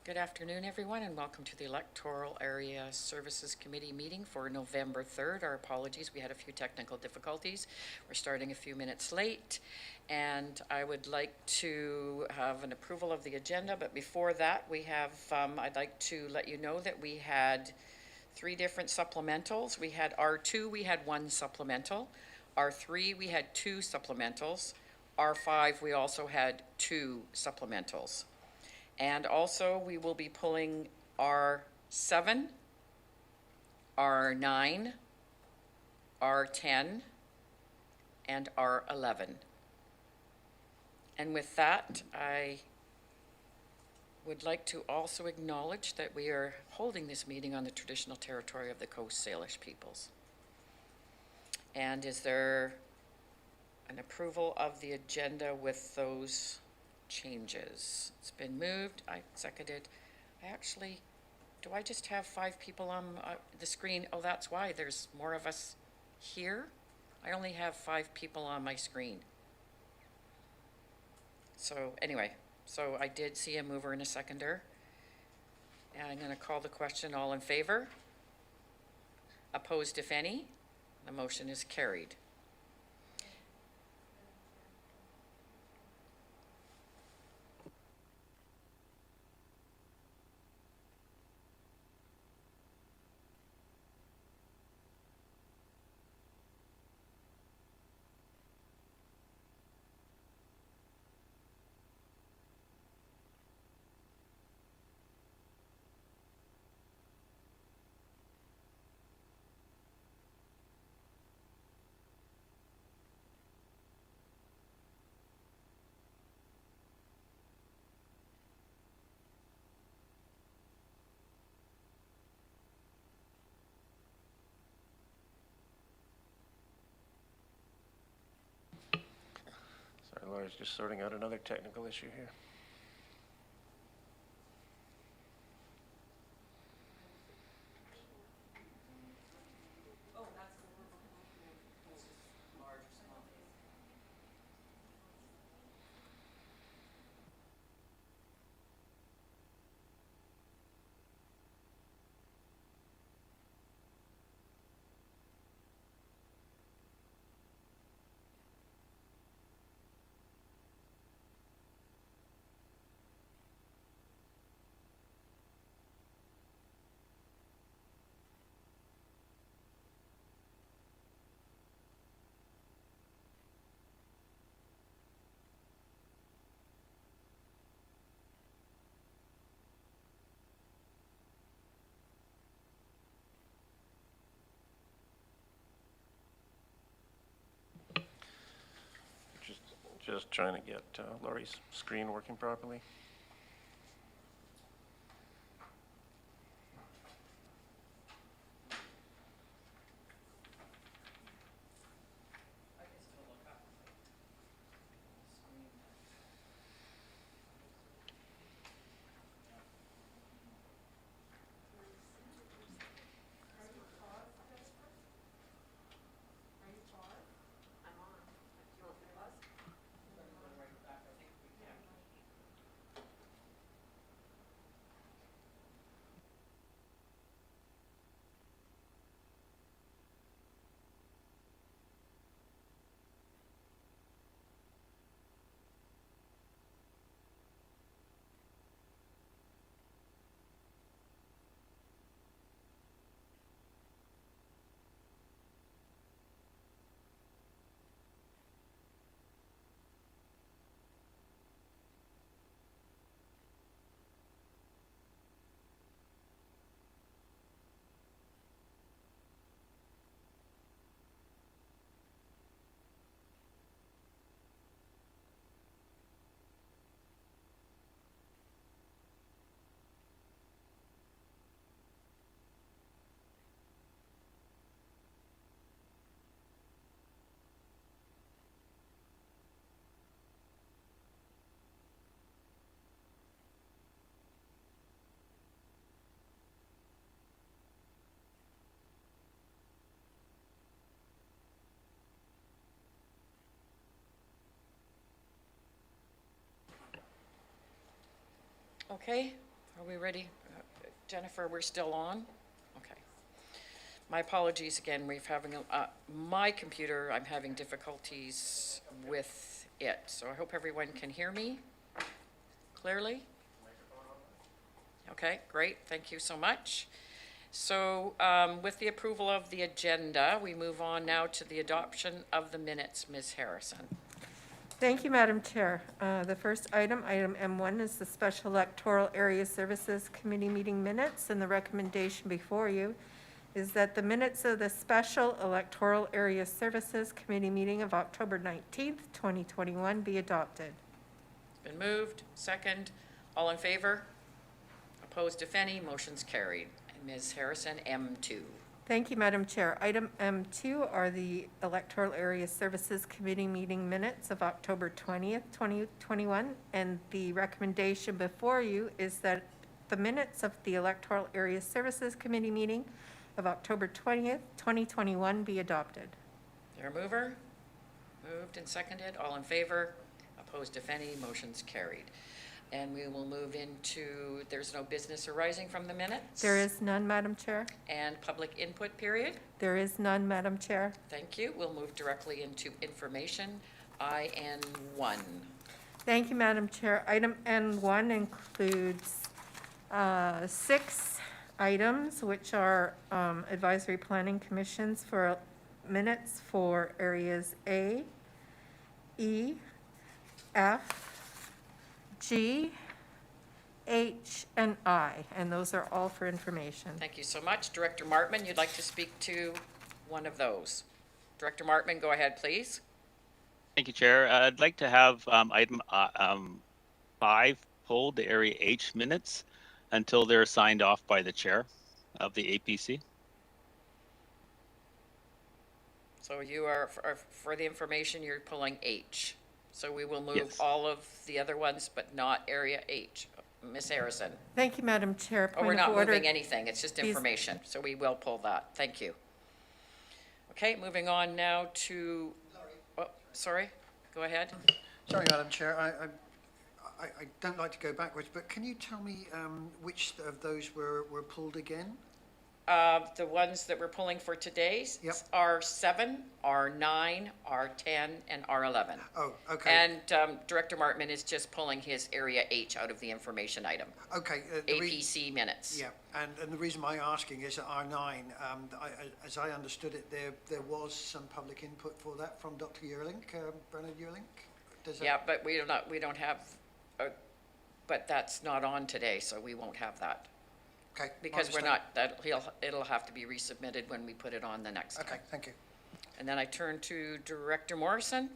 Good afternoon, everyone, and welcome to the Electoral Area Services Committee meeting for November 3rd. Our apologies, we had a few technical difficulties. We're starting a few minutes late, and I would like to have an approval of the agenda, but before that, we have, I'd like to let you know that we had 3 different supplementals. We had R2, we had 1 supplemental. R3, we had 2 supplementals. R5, we also had 2 supplementals. And also, we will be pulling R7, R9, R10, and R11. And with that, I would like to also acknowledge that we are holding this meeting on the traditional territory of the Coast Salish peoples. And is there an approval of the agenda with those changes? It's been moved, I seconded. Do I just have 5 people on the screen? Oh, that's why there's more of us here. I only have 5 people on my screen. So anyway, so I did see a mover and a seconder. And I'm going to call the question. All in favor? Opposed, if any? The motion is carried. Sorry, Laura's just sorting out another technical issue here. Just trying to get Laurie's screen working properly. Okay, Are we ready? Jennifer, we're still on? Okay. My apologies again, we're having, my computer, I'm having difficulties with it, so I hope everyone can hear me clearly. Okay, great, thank you so much. So with the approval of the agenda, we move on now to the adoption of the minutes. Ms. Harrison. Thank you, Madam Chair. The first item, item M1, is the Special Electoral Area Services Committee meeting minutes, and the recommendation before you is that the minutes of the Special Electoral Area Services Committee meeting of October 19th, 2021 be adopted. It's been moved, second. All in favor? Opposed, if any, motion's carried. And Ms. Harrison, M2. Thank you, Madam Chair. Item M2 are the Electoral Area Services Committee meeting minutes of October 20th, 2021, and the recommendation before you is that the minutes of the Electoral Area Services Committee meeting of October 20th, 2021 be adopted. There a mover? Moved and seconded. All in favor? Opposed, if any, motion's carried. And we will move into, there's no business arising from the minutes? There is none, Madam Chair. And public input period? There is none, Madam Chair. Thank you. We'll move directly into information, IN1. Thank you, Madam Chair. Item N1 includes 6 items, which are advisory planning commissions for minutes for areas A, E, F, G, H, and I, and those are all for information. Thank you so much. Director Martman, you'd like to speak to one of those. Director Martman, go ahead, please. Thank you, Chair. I'd like to have item 5 pulled, the Area H minutes, until they're signed off by the chair of the APC. So you are, for the information, you're pulling H. So we will move Yes. all of the other ones, but not Area H. Ms. Harrison. Thank you, Madam Chair. Oh, we're Point of not order. moving anything. It's just information. So we will pull that. Thank you. Okay, moving on now to, oh, sorry, go ahead. Sorry, Madam Chair, I don't like to go backwards, but can you tell me which of those were pulled again? The ones that we're pulling for today Yep. are 7, R9, R10, and R11. Oh, okay. And Director Martman is just pulling his Area H out of the information item. Okay. APC minutes. Yeah, and the reason why I'm asking is that R9, as I understood it, there was some public input for that from Dr. Yearlink, Bernard Yearlink? Does that- Yeah, but we don't have, but that's not on today, so we won't have that. Okay. Because we're understand. not, it'll have to be resubmitted when we put it on the next time. Okay, thank you. And then I turn to Director Morrison.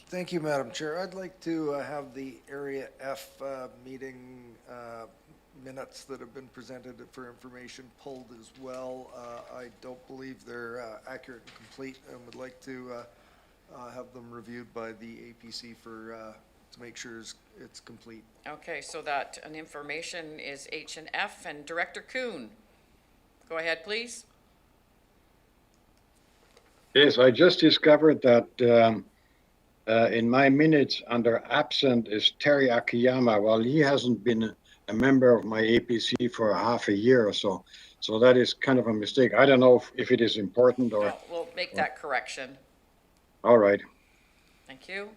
Thank you, Madam Chair. I'd like to have the Area F meeting minutes that have been presented for information pulled as well. I don't believe they're accurate and complete, and would like to have them reviewed by the APC for to make sure it's complete. Okay, so that an information is H and F, and Director Kuhn. Go ahead, please. Yes, I just discovered that in my minutes under absent is Terry Akiyama. Well, he hasn't been a member of my APC for half a year or so. So that is kind of a mistake. I don't know if it is important or... No, we'll make that correction. All right. Thank you.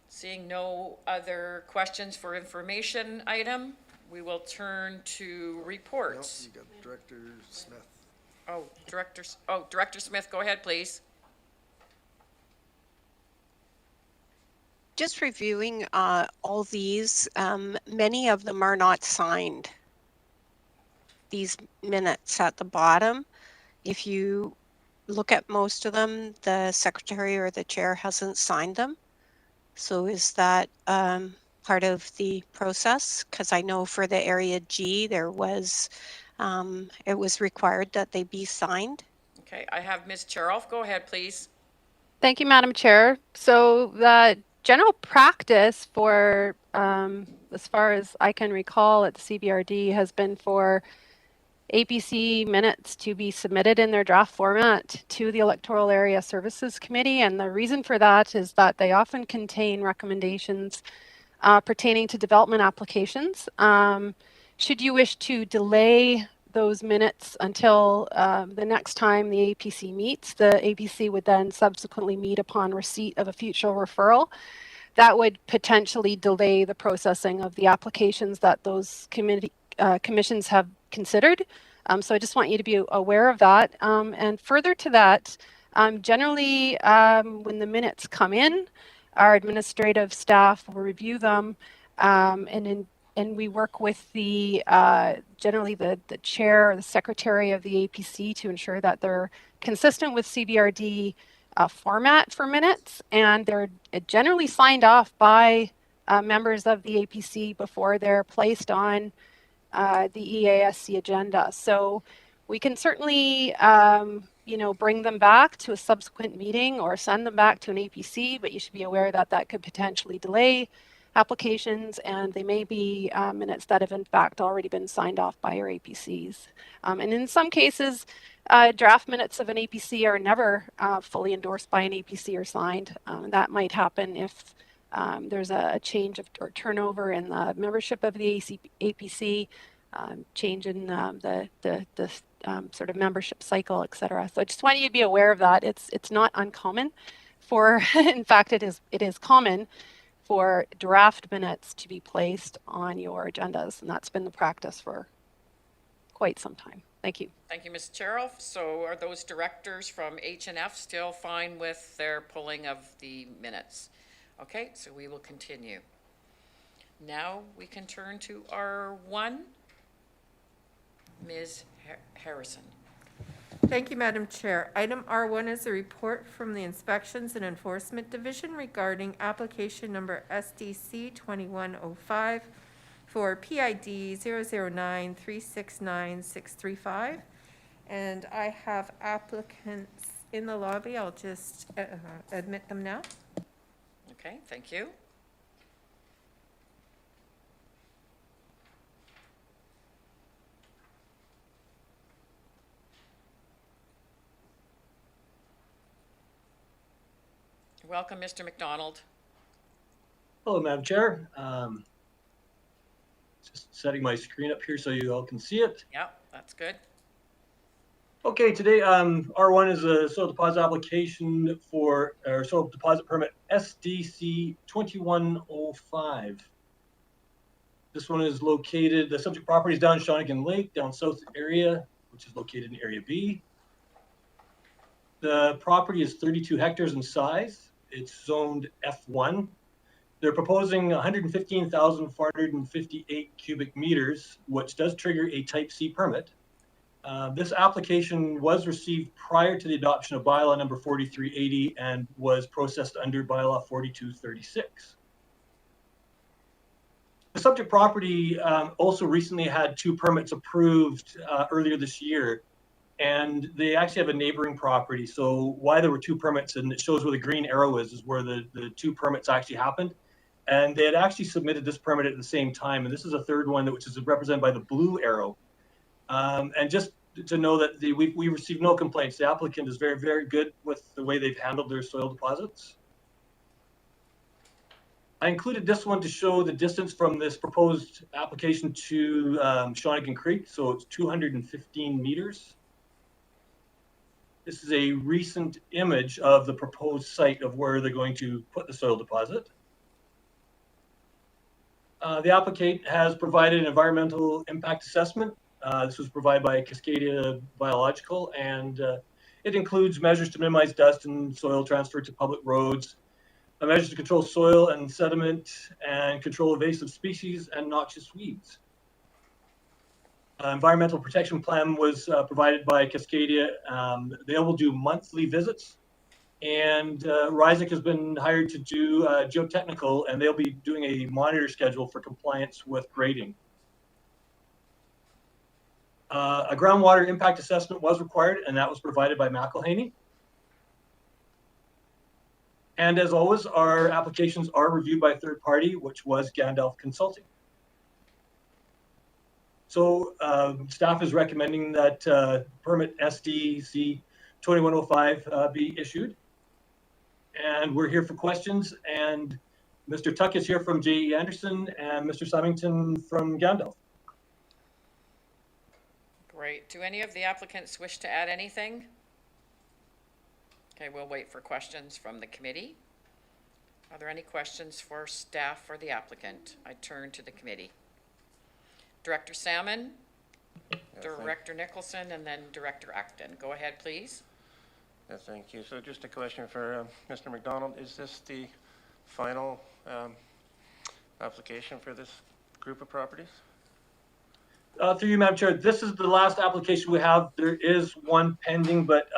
Seeing no other questions for information item, we will turn to Nope, reports. you got Director Smith. Director Smith, go ahead, please. Just reviewing all these, many of them are not signed. These minutes at the bottom, if you look at most of them, the secretary or the chair hasn't signed them. So is that part of the process? Because I know for the Area G, there was, it was required that they be signed. Okay, I have Ms. Charoff. Go ahead, please. Thank you, Madam Chair. So the general practice for, as far as I can recall at the CBRD, has been for APC minutes to be submitted in their draft format to the Electoral Area Services Committee. And the reason for that is that they often contain recommendations pertaining to development applications. Should you wish to delay those minutes until the next time the APC meets, the APC would then subsequently meet upon receipt of a future referral. That would potentially delay the processing of the applications that those commissions have considered. So I just want you to be aware of that. And further to that, generally when the minutes come in, our administrative staff will review them and we work with the generally the chair or the secretary of the APC to ensure that they're consistent with CBRD format for minutes, and they're generally signed off by members of the APC before they're placed on the EASC agenda. So we can certainly, bring them back to a subsequent meeting or send them back to an APC, but you should be aware that that could potentially delay applications, and they may be minutes that have in fact already been signed off by our APCs. And in some cases, draft minutes of an APC are never fully endorsed by an APC or signed. That might happen if there's a change or turnover in the membership of the APC, change in the sort of membership cycle, etc. So I just want you to be aware of that. It's not uncommon for, in fact, it is common for draft minutes to be placed on your agendas, and that's been the practice for quite some time. Thank you. Thank you, Ms. Cheryl. So are those directors from H&F still fine with their pulling of the minutes? Okay, so we will continue. Now we can turn to R1. Ms. Harrison. Thank you, Madam Chair. Item R1 is a report from the Inspections and Enforcement Division regarding application number SDC 2105 for PID 009369635. And I have applicants in the lobby. I'll just admit them now. Okay, thank you. Welcome, Mr. McDonald. Hello, Madam Chair. Just setting my screen up here so you all can see it. Yeah, that's good. Okay, today R1 is a soil deposit application for soil deposit permit SDC 2105. This one is located, the subject property is down Shawnigan Lake, down south area, which is located in Area B. The property is 32 hectares in size. It's zoned F1. They're proposing 115,458 cubic meters, which does trigger a Type C permit. This application was received prior to the adoption of bylaw number 4380 and was processed under bylaw 4236. The subject property also recently had 2 permits approved earlier this year. And they actually have a neighboring property. So why there were 2 permits, and it shows where the green arrow is where the 2 permits actually happened. And they had actually submitted this permit at the same time. And this is a third one which is represented by the blue arrow. And just to know that we received no complaints. The applicant is very, very good with the way they've handled their soil deposits. I included this one to show the distance from this proposed application to Shawnigan Creek. So it's 215 meters. This is a recent image of the proposed site of where they're going to put the soil deposit. The applicant has provided an environmental impact assessment. This was provided by Cascadia Biological, and it includes measures to minimize dust and soil transfer to public roads, measures to control soil and sediment, and control invasive species and noxious weeds. Environmental protection plan was provided by Cascadia. They will do monthly visits, and Risic has been hired to do geotechnical, and they'll be doing a monitor schedule for compliance with grading. A groundwater impact assessment was required, and that was provided by McElhaney. And as always, our applications are reviewed by a third party, which was Gandalf Consulting. So staff is recommending that permit SDC 2105 be issued. And we're here for questions. And Mr. Tuck is here from J.E. Anderson and Mr. Symington from Gandalf. Great. Do any of the applicants wish to add anything? Okay, we'll wait for questions from the committee. Are there any questions for staff or the applicant? I turn to the committee. Director Salmon, Director Nicholson, and then Director Acton. Go ahead, please. Thank you. So just a question for Mr. McDonald. Is this the final application for this group of properties? Through you, Madam Chair, this is the last application we have. There is one pending, but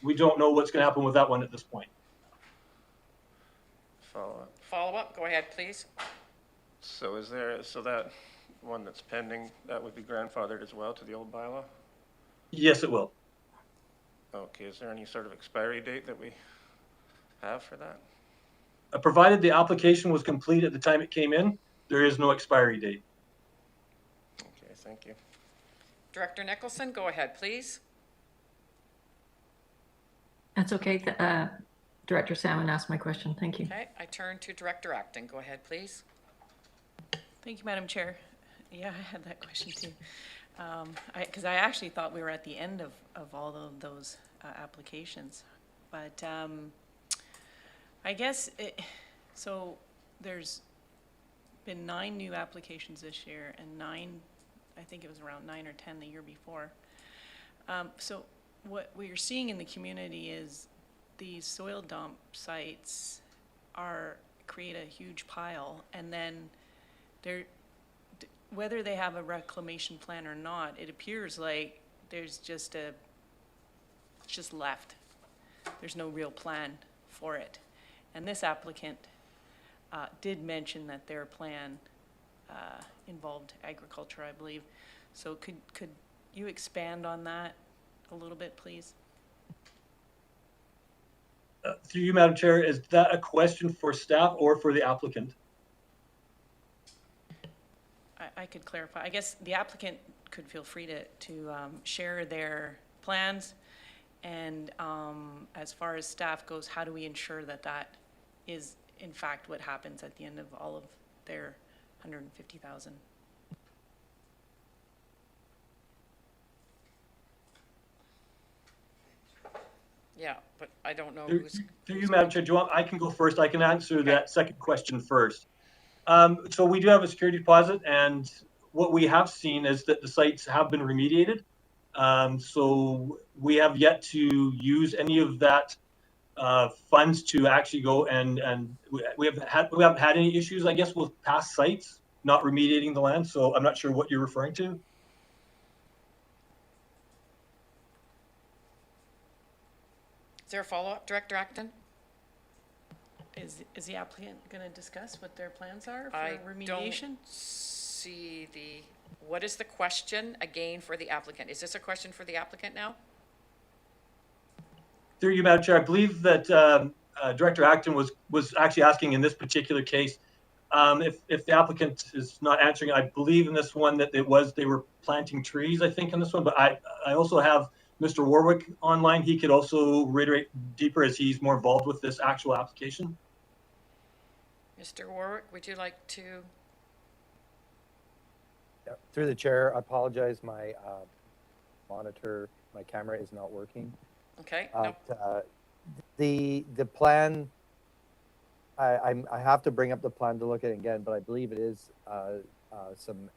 we don't know what's going to happen with that one at this point. Follow-up. Follow-up, go ahead, please. So is there, so that one that's pending, that would be grandfathered as well to the old bylaw? Yes, it will. Okay, is there any sort of expiry date that we have for that? Provided the application was complete at the time it came in, there is no expiry date. Okay, thank you. Director Nicholson, go ahead, please. That's okay. Director Salmon asked my question. Thank you. Okay, I turn to Director Acton. Go ahead, please. Thank you, Madam Chair. Yeah, I had that question too. Because I actually thought we were at the end of all of those applications. But I guess, so there's been 9 new applications this year and 9, I think it was around 9 or 10 the year before. So what we're seeing in the community is these soil dump sites create a huge pile, and then whether they have a reclamation plan or not, it appears like there's it's just left. There's no real plan for it. And this applicant did mention that their plan involved agriculture, I believe. So could you expand on that a little bit, please? Through you, Madam Chair, is that a question for staff or for the applicant? I could clarify. I guess the applicant could feel free to share their plans. And as far as staff goes, how do we ensure that that is in fact what happens at the end of all of their 150,000? Yeah, but I don't know Through you, Madam Chair, do you want, I can go first. I can answer that second question first. So we do have a security deposit, and what we have seen is that the sites have been remediated. So we have yet to use any of that funds to actually go and we haven't had any issues, I guess, with past sites not remediating the land. So I'm not sure what you're referring to. Is there a follow-up, Director Acton? Is the applicant going to discuss what their plans are for I remediation? don't see what is the question again for the applicant? Is this a question for the applicant now? Through you, Madam Chair, I believe that Director Acton was actually asking in this particular case, if the applicant is not answering, I believe in this one that they were planting trees, I think in this one, but I also have Mr. Warwick online. He could also reiterate deeper as he's more involved with this actual application. Mr. Warwick, would you like to? Yeah, through the chair, I apologize. My monitor, my camera is not working. Okay. The plan, I have to bring up the plan to look at it again, but I believe it is some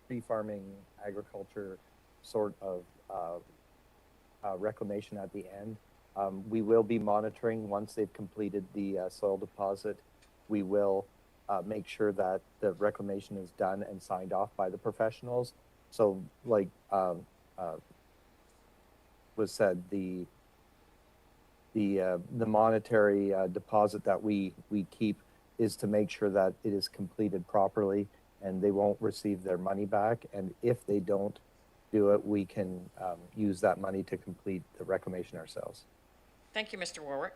pre-farming agriculture sort of reclamation at the end. We will be monitoring once they've completed the soil deposit. We will make sure that the reclamation is done and signed off by the professionals. So like was said, the monetary deposit that we keep is to make sure that it is completed properly and they won't receive their money back. And if they don't do it, we can use that money to complete the reclamation ourselves. Thank you, Mr. Warwick.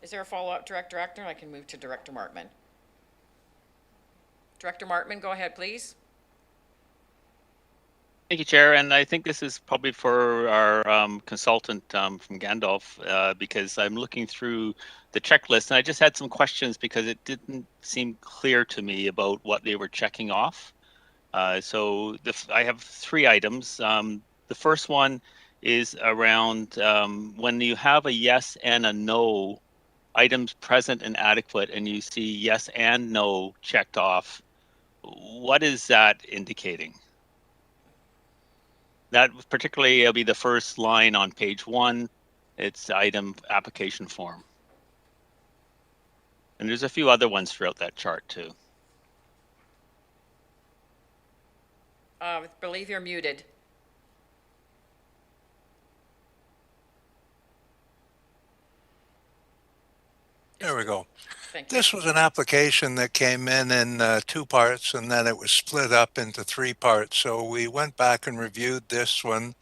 Is there a follow-up, Director Acton? I can move to Director Martman. Director Martman, go ahead, please. Thank you, Chair. And I think this is probably for our consultant from Gandalf, because I'm looking through the checklist and I just had some questions because it didn't seem clear to me about what they were checking off. So I have 3 items. The first one is around when you have a yes and a no, items present and adequate, and you see yes and no checked off. What is that indicating? That particularly will be the first line on page 1. It's item application form. And there's a few other ones throughout that chart too. I believe you're muted. There we go. Thank you. This was an application that came in 2 parts, and then it was split up into 3 parts. So we went back and reviewed this one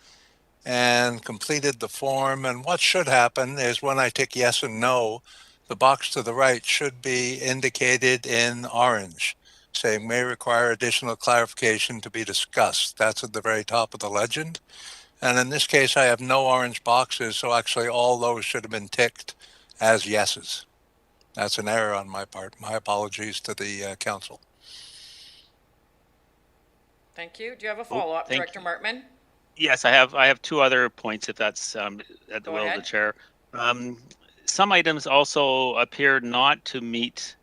and completed the form. And what should happen is when I tick yes and no, the box to the right should be indicated in orange, saying may require additional clarification to be discussed. That's at the very top of the legend. And in this case, I have no orange boxes, so actually all those should have been ticked as yeses. That's an error on my part. My apologies to the council. Thank you. Do you have a follow-up, Director Martman? Yes, I have 2 other points if that's at the will of the chair. Some items also appear not to meet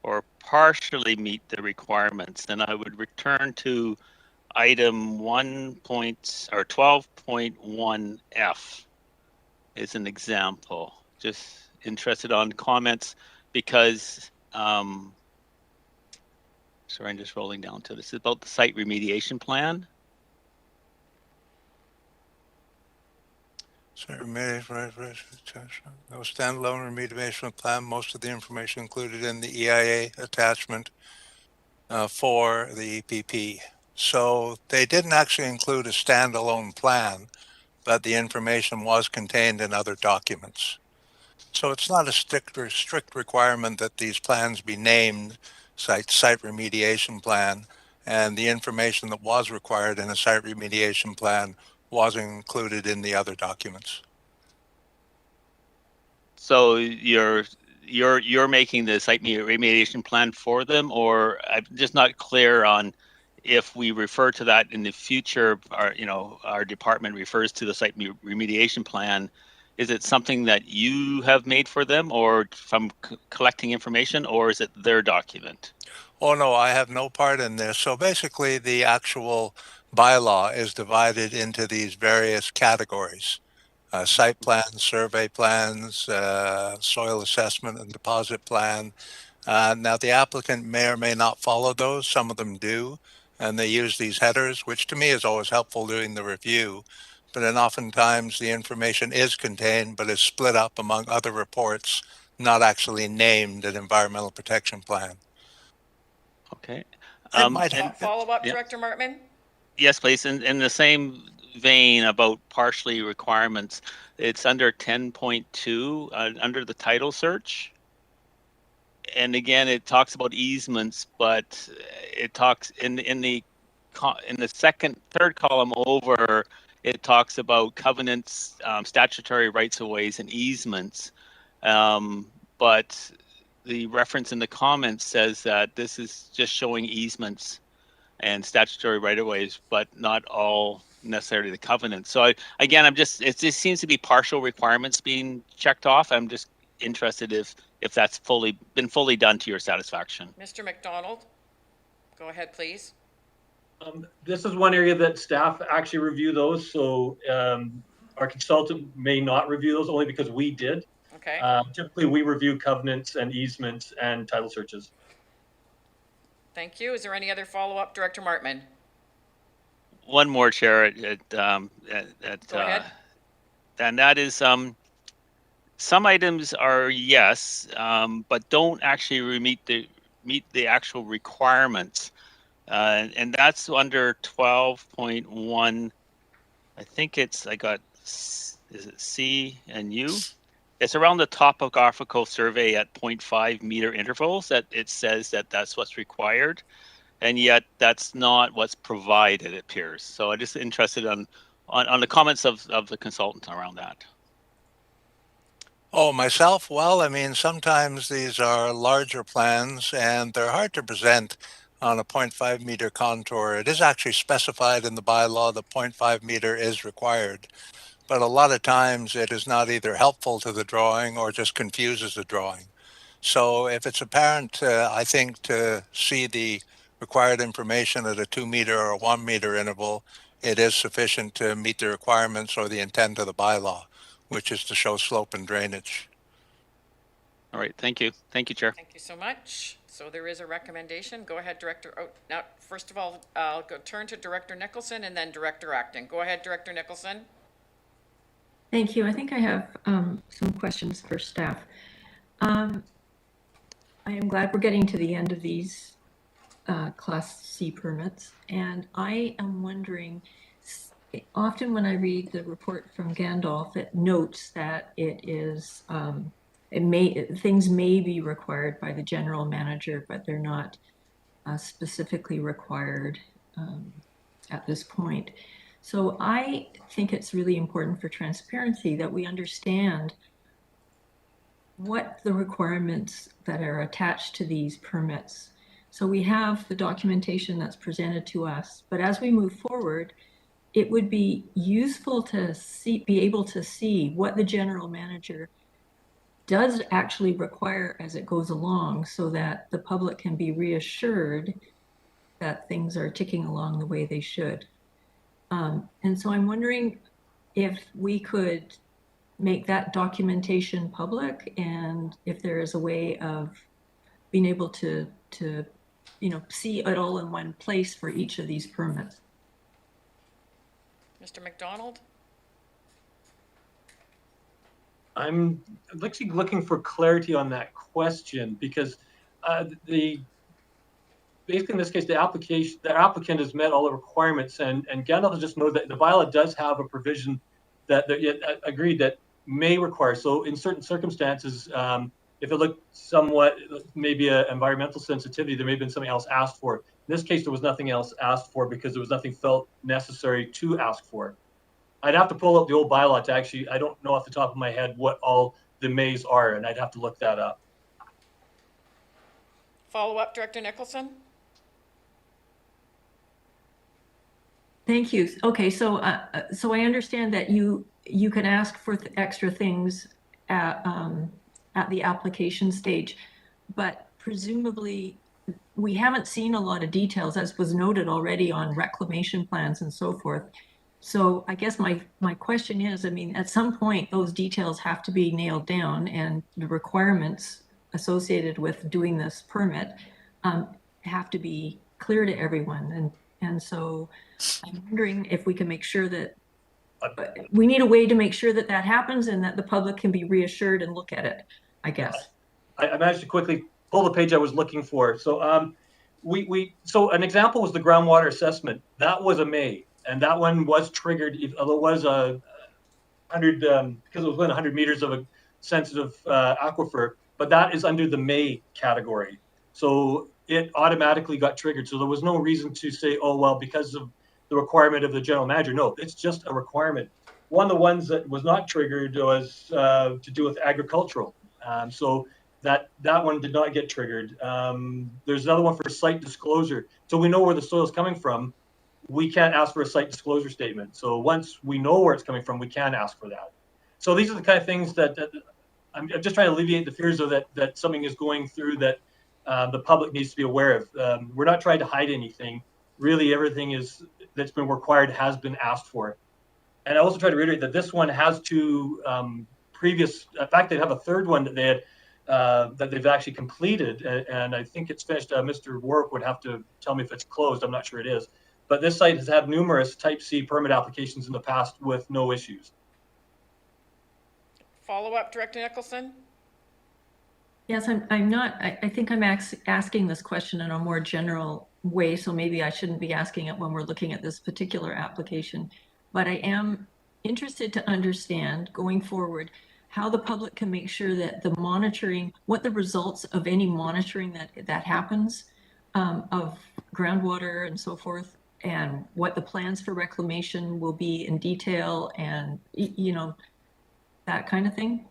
or partially meet the requirements. Then I would return to item 12.1F is an example. Just interested on comments because sorry, I'm just rolling down to this. It's about the site remediation plan. No standalone remediation plan. Most of the information included in the EIA attachment for the EPP. So they didn't actually include a standalone plan, but the information was contained in other documents. So it's not a strict requirement that these plans be named site remediation plan, and the information that was required in a site remediation plan was included in the other documents. So you're making the site remediation plan for them, or I'm just not clear on if we refer to that in the future. Our department refers to the site remediation plan. Is it something that you have made for them, or from collecting information, or is it their document? Oh, no, I have no part in this. So basically, the actual bylaw is divided into these various categories. Site plans, survey plans, soil assessment and deposit plan. Now, the applicant may or may not follow those. Some of them do, and they use these headers, which to me is always helpful during the review. But then oftentimes the information is contained, but is split up among other reports, not actually named an environmental protection plan. Okay. Follow-up, Director Martman? Yes, please. In the same vein about partially requirements, it's under 10.2 under the title search. And again, it talks about easements, but it talks in the third column over, it talks about covenants, statutory rights of ways and easements. But the reference in the comments says that this is just showing easements and statutory right of ways, but not all necessarily the covenants. So it just seems to be partial requirements being checked off. I'm just interested if that's been fully done to your satisfaction. Mr. McDonald, go ahead, please. This is one area that staff actually review those. So our consultant may not review those only because we did. Okay. Typically, we review covenants and easements and title searches. Thank you. Is there any other follow-up, Director Martman? One more, Chair. Go ahead. And that is some items are yes, but don't actually meet the actual requirements. And that's under 12.1. I think is it C and U? It's around the topographical survey at 0.5 meter intervals that it says that that's what's required. and yet that's not what's provided, it appears. So I'm just interested on the comments of the consultant around that. Oh, myself? Well, I mean, sometimes these are larger plans and they're hard to present on a 0.5 meter contour. It is actually specified in the bylaw that 0.5 meter is required, but a lot of times it is not either helpful to the drawing or just confuses the drawing. So if it's apparent, I think, to see the required information at a 2 meter or 1 meter interval, it is sufficient to meet the requirements or the intent of the bylaw, which is to show slope and drainage. All right, thank you. Thank you, Chair. Thank you so much. So there is a recommendation. Go ahead, Director. Oh, now, first of all, I'll turn to Director Nicholson and then Director Acton. Go ahead, Director Nicholson. Thank you. I think I have some questions for staff. I am glad we're getting to the end of these Class C permits, and I am wondering, often when I read the report from Gandalf, it notes that it is, things may be required by the general manager, but they're not specifically required at this point. So I think it's really important for transparency that we understand what the requirements that are attached to these permits. So we have the documentation that's presented to us, but as we move forward, it would be useful to be able to see what the general manager does actually require as it goes along, so that the public can be reassured that things are ticking along the way they should. And so I'm wondering if we could make that documentation public, and if there is a way of being able to see it all in one place for each of these permits. Mr. McDonald? I'm actually looking for clarity on that question, because basically in this case, the applicant has met all the requirements, and Gandalf has just noted that the bylaw does have a provision that agreed that may require. So in certain circumstances, if it looked somewhat maybe an environmental sensitivity, there may have been something else asked for. In this case, there was nothing else asked for because there was nothing felt necessary to ask for. I'd have to pull up the old bylaw to actually, I don't know off the top of my head what all the mays are, and I'd have to look that up. Follow up, Director Nicholson? Thank you. Okay, so so I understand that you can ask for extra things at the application stage, but presumably we haven't seen a lot of details, as was noted already, on reclamation plans and so forth. So I guess my question is, I mean, at some point those details have to be nailed down, and the requirements associated with doing this permit have to be clear to everyone. And so I'm wondering if we can make sure that we need a way to make sure that that happens, and that the public can be reassured and look at it, I guess. I managed to quickly pull the page I was looking for. So so an example was the groundwater assessment. That was a May, and that one was triggered, although it was 100, because it was within 100 meters of a sensitive aquifer, but that is under the May category. So it automatically got triggered. So there was no reason to say, oh, well, because of the requirement of the general manager. No, it's just a requirement. One of the ones that was not triggered was to do with agricultural. So that one did not get triggered. There's another one for site disclosure. So we know where the soil is coming from. We can't ask for a site disclosure statement. So once we know where it's coming from, we can ask for that. So these are the kind of things that I'm just trying to alleviate the fears of that something is going through that the public needs to be aware of. We're not trying to hide anything. Really, everything that's been required has been asked for. And I also try to reiterate that this one has two previous, in fact, they have a third one that they had, that they've actually completed, and I think it's finished. Mr. Warwick would have to tell me if it's closed. I'm not sure it is. But this site has had numerous Type C permit applications in the past with no issues. Follow up, Director Nicholson? Yes, I'm not, I think I'm asking this question in a more general way, so maybe I shouldn't be asking it when we're looking at this particular application. But I am interested to understand, going forward, how the public can make sure that the monitoring, what the results of any monitoring that happens of groundwater and so forth, and what the plans for reclamation will be in detail, and, you know, that kind of thing?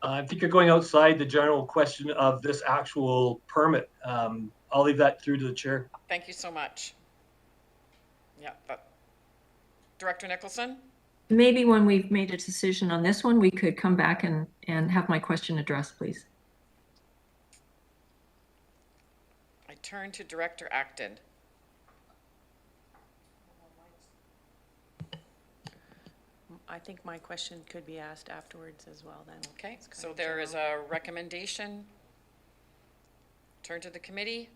I think you're going outside the general question of this actual permit. I'll leave that through to the chair. Thank you so much. Yeah, but Director Nicholson? Maybe when we've made a decision on this one, we could come back and have my question addressed, please. I turn to Director Acton. I think my question could be asked afterwards as well then. Okay, It's kind so of there is general. a recommendation. Turn to the committee.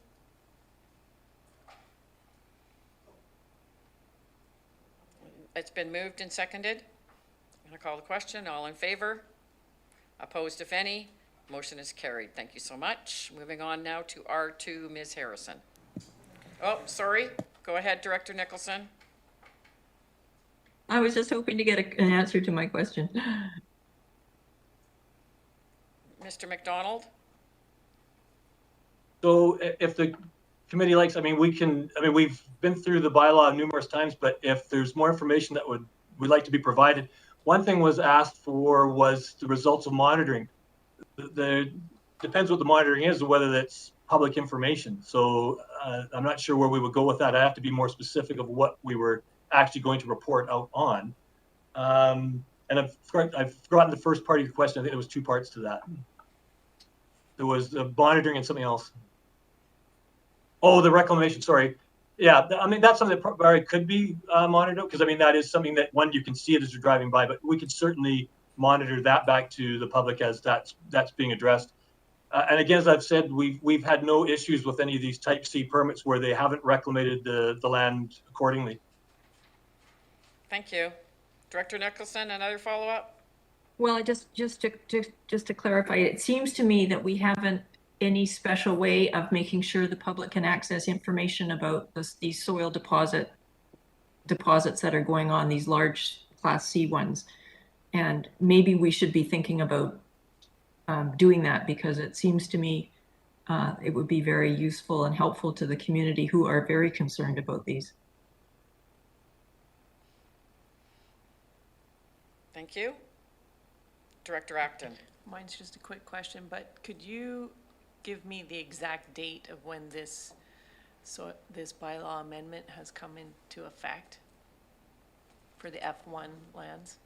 It's been moved and seconded. I'm going to call the question. All in favor? Opposed, if any? Motion is carried. Thank you so much. Moving on now to R2, Ms. Harrison. Oh, sorry. Go ahead, Director Nicholson. I was just hoping to get an answer to my question. Mr. McDonald? So if the committee likes, I mean, we've been through the bylaw numerous times, but if there's more information that would like to be provided, one thing was asked for was the results of monitoring. Depends what the monitoring is, or whether that's public information. So I'm not sure where we would go with that. I have to be more specific of what we were actually going to report out on. And I've forgotten the first part of your question. I think there was two parts to that. There was the monitoring and something else. Oh, the reclamation, sorry. Yeah, I mean, that's something that probably could be monitored, because I mean, that is something that, one, you can see it as you're driving by, but we could certainly monitor that back to the public as that's being addressed. And again, as I've said, we've had no issues with any of these type C permits where they haven't reclamated the land accordingly. Thank you. Director Nicholson, another follow-up? Well, just to clarify, it seems to me that we haven't any special way of making sure the public can access information about these soil deposits that are going on, these large Class C ones. And maybe we should be thinking about doing that, because it seems to me it would be very useful and helpful to the community who are very concerned about these. Thank you. Director Acton. Mine's just a quick question, but could you give me the exact date of when this bylaw amendment has come into effect for the F1 lands?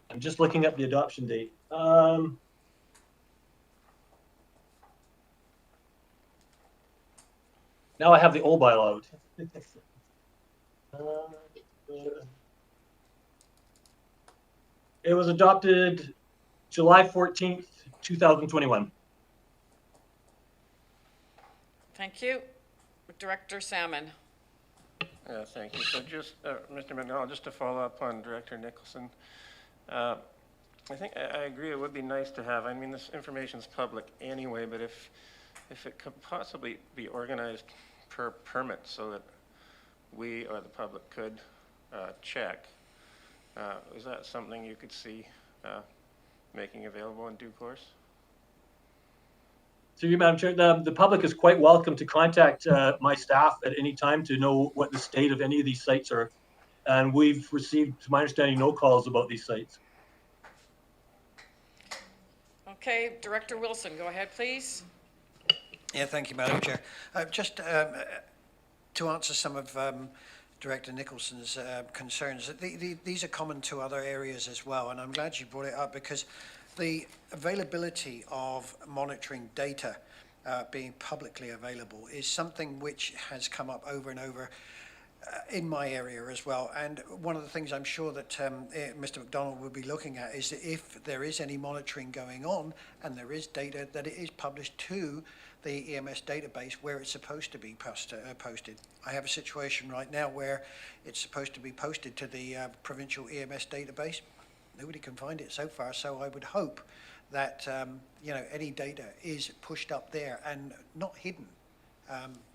I'm just looking up the adoption date. Now I have the old bylaw out. It was adopted July 14th, 2021. Thank you. Director Salmon. Yeah, thank you. So just, Mr. McDonald, just to follow up on Director Nicholson, I think I agree it would be nice to have, I mean, this information's public anyway, but if it could possibly be organized per permit so that we or the public could check, is that something you could see making available in due course? Through you, Madam Chair, the public is quite welcome to contact my staff at any time to know what the state of any of these sites are. And we've received, to my understanding, no calls about these sites. Okay, Director Wilson, go ahead, please. Yeah, thank you, Madam Chair. Just to answer some of Director Nicholson's concerns, these are common to other areas as well, and I'm glad you brought it up, because the availability of monitoring data being publicly available is something which has come up over and over in my area as well. And one of the things I'm sure that Mr. McDonald will be looking at is that if there is any monitoring going on and there is data, that it is published to the EMS database where it's supposed to be posted. I have a situation right now where it's supposed to be posted to the provincial EMS database. Nobody can find it so far, so I would hope that any data is pushed up there and not hidden,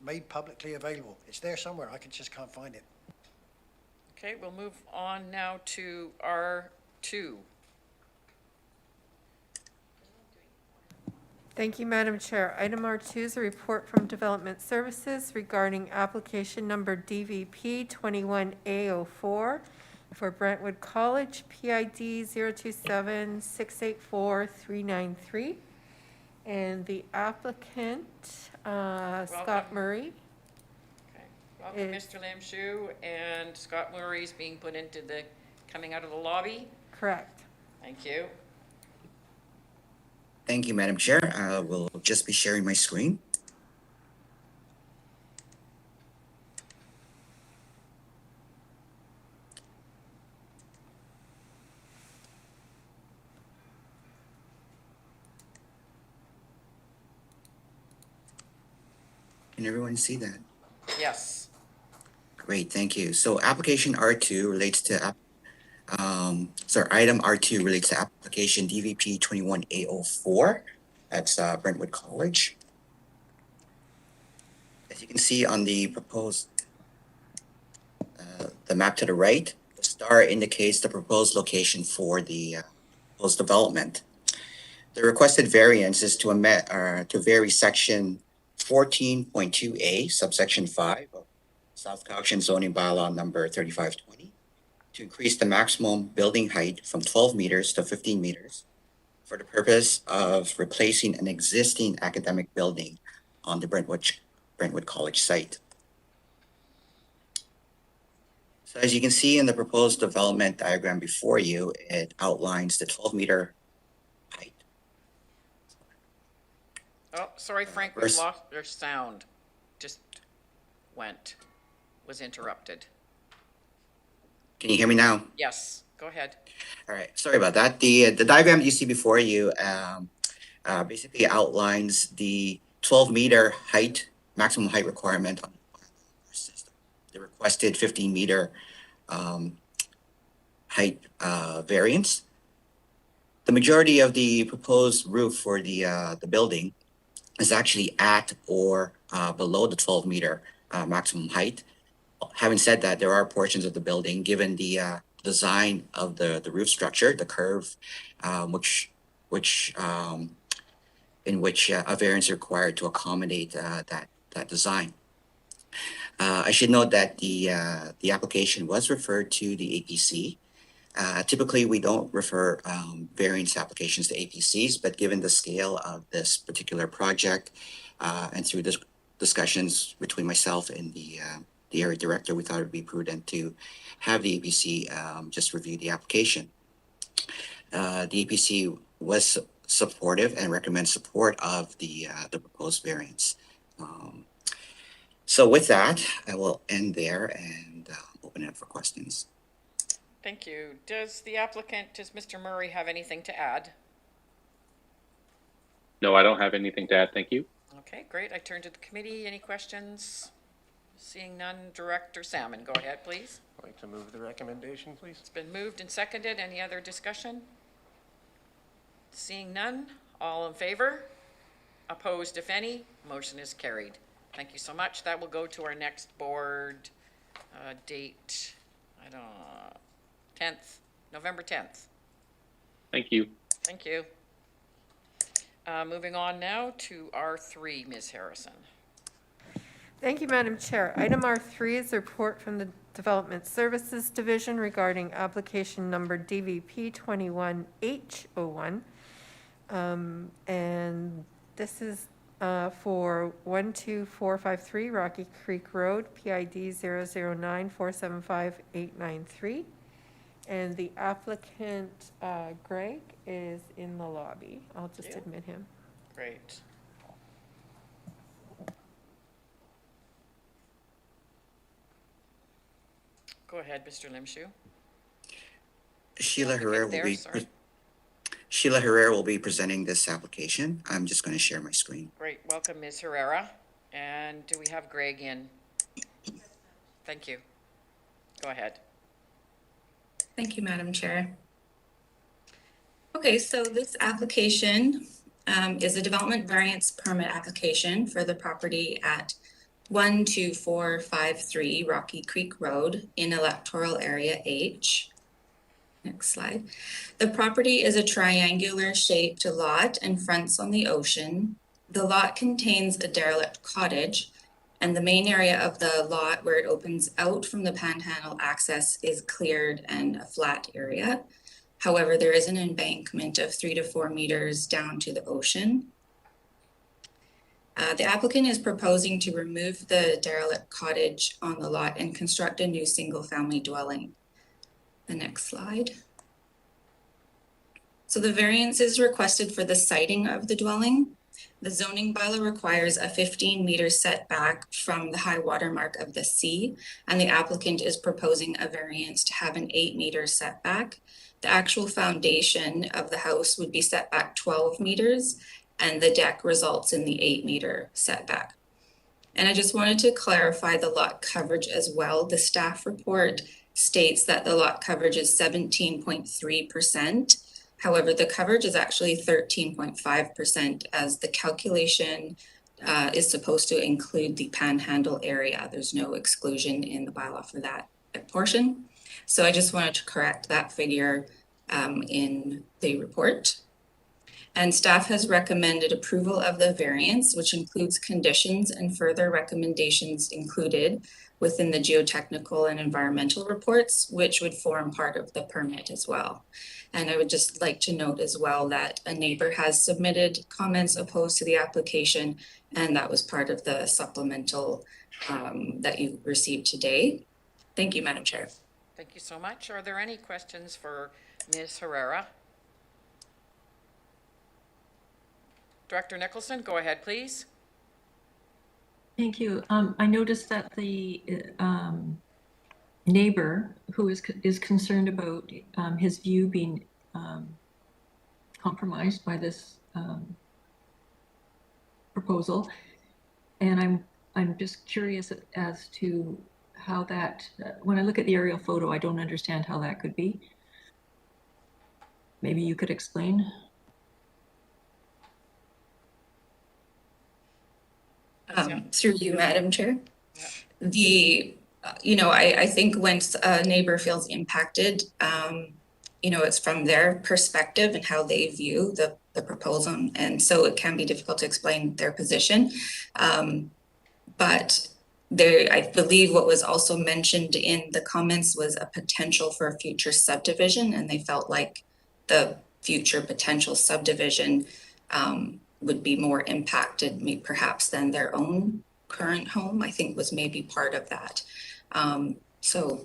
made publicly available. It's there somewhere, I just can't find it. Okay, we'll move on now to R2. Thank you, Madam Chair. Item R2 is a report from Development Services regarding application number DVP 21A04 for Brentwood College, PID 027684393. And the applicant, Scott Murray. Okay. Welcome, Is- Mr. Lim Shu, and Scott Murray's being put into the, coming out of the lobby. Correct. Thank you. Thank you, Madam Chair. I will just be sharing my screen. Can everyone see that? Yes. Great, thank you. So application R2 relates to, item R2 relates to application DVP 21A04. That's Brentwood College. As you can see on the proposed, the map to the right, the star indicates the proposed location for the proposed development. The requested variance is to vary section 14.2A, subsection 5 of South Caucasian zoning bylaw number 3520 to increase the maximum building height from 12 meters to 15 meters for the purpose of replacing an existing academic building on the Brentwood College site. So as you can see in the proposed development diagram before you, it outlines the 12-meter height. Oh, sorry, Frank, we lost your sound. Just was interrupted. Can you hear me now? Yes, go ahead. All right, sorry about that. The diagram that you see before you basically outlines the 12-meter height, maximum height requirement on the system. The requested 15-meter height variance. The majority of the proposed roof for the building is actually at or below the 12-meter maximum height. Having said that, there are portions of the building, given the design of the roof structure, the curve, in which a variance is required to accommodate that design. I should note that the application was referred to the APC. Typically, we don't refer variance applications to APCs, but given the scale of this particular project and through discussions between myself and the area director, we thought it would be prudent to have the APC just review the application. The APC was supportive and recommends support of the proposed variance. So with that, I will end there and open it up for questions. Thank you. Does Mr. Murray have anything to add? No, I don't have anything to add. Thank you. Okay, great. I turn to the committee. Any questions? Seeing none, Director Salmon, go ahead, please. I'd like to move the recommendation, please. It's been moved and seconded. Any other discussion? Seeing none, all in favor? Opposed, if any? Motion is carried. Thank you so much. That will go to our next board date, November 10th. Thank you. Thank you. Moving on now to R3, Ms. Harrison. Thank you, Madam Chair. Item R3 is a report from the Development Services Division regarding application number DVP 21H01. And this is for 12453 Rocky Creek Road, PID 009475893. And the applicant, Greg, is in the lobby. I'll just admit him. Great. Go ahead, Mr. Lim Shu. Sheila Herrera will be presenting this application. I'm just going to share my screen. Great. Welcome, Ms. Herrera. And do we have Greg in? Thank you. Go ahead. Thank you, Madam Chair. Okay, so this application is a development variance permit application for the property at 12453 Rocky Creek Road in Electoral Area H. Next slide. The property is a triangular shaped lot and fronts on the ocean. The lot contains a derelict cottage, and the main area of the lot where it opens out from the panhandle access is cleared and a flat area. However, there is an embankment of 3 to 4 meters down to the ocean. The applicant is proposing to remove the derelict cottage on the lot and construct a new single-family dwelling. The next slide. So the variance is requested for the siting of the dwelling. The zoning bylaw requires a 15-meter setback from the high water mark of the sea, and the applicant is proposing a variance to have an 8-meter setback. The actual foundation of the house would be set back 12 meters, and the deck results in the 8-meter setback. And I just wanted to clarify the lot coverage as well. The staff report states that the lot coverage is 17.3%. However, the coverage is actually 13.5%, as the calculation is supposed to include the panhandle area. There's no exclusion in the bylaw for that portion. So I just wanted to correct that figure in the report. And staff has recommended approval of the variance, which includes conditions and further recommendations included within the geotechnical and environmental reports, which would form part of the permit as well. And I would just like to note as well that a neighbor has submitted comments opposed to the application, and that was part of the supplemental that you received today. Thank you, Madam Chair. Thank you so much. Are there any questions for Ms. Herrera? Director Nicholson, go ahead, please. Thank you. I noticed that the neighbor who is concerned about his view being compromised by this proposal, and I'm just curious as to how that, when I look at the aerial photo, I don't understand how that could be. Maybe you could explain. Through you, Madam Chair. Yeah. I think when a neighbor feels impacted, it's from their perspective and how they view the proposal. And so it can be difficult to explain their position. But I believe what was also mentioned in the comments was a potential for a future subdivision, and they felt like the future potential subdivision would be more impacted, perhaps, than their own current home, I think was maybe part of that. So,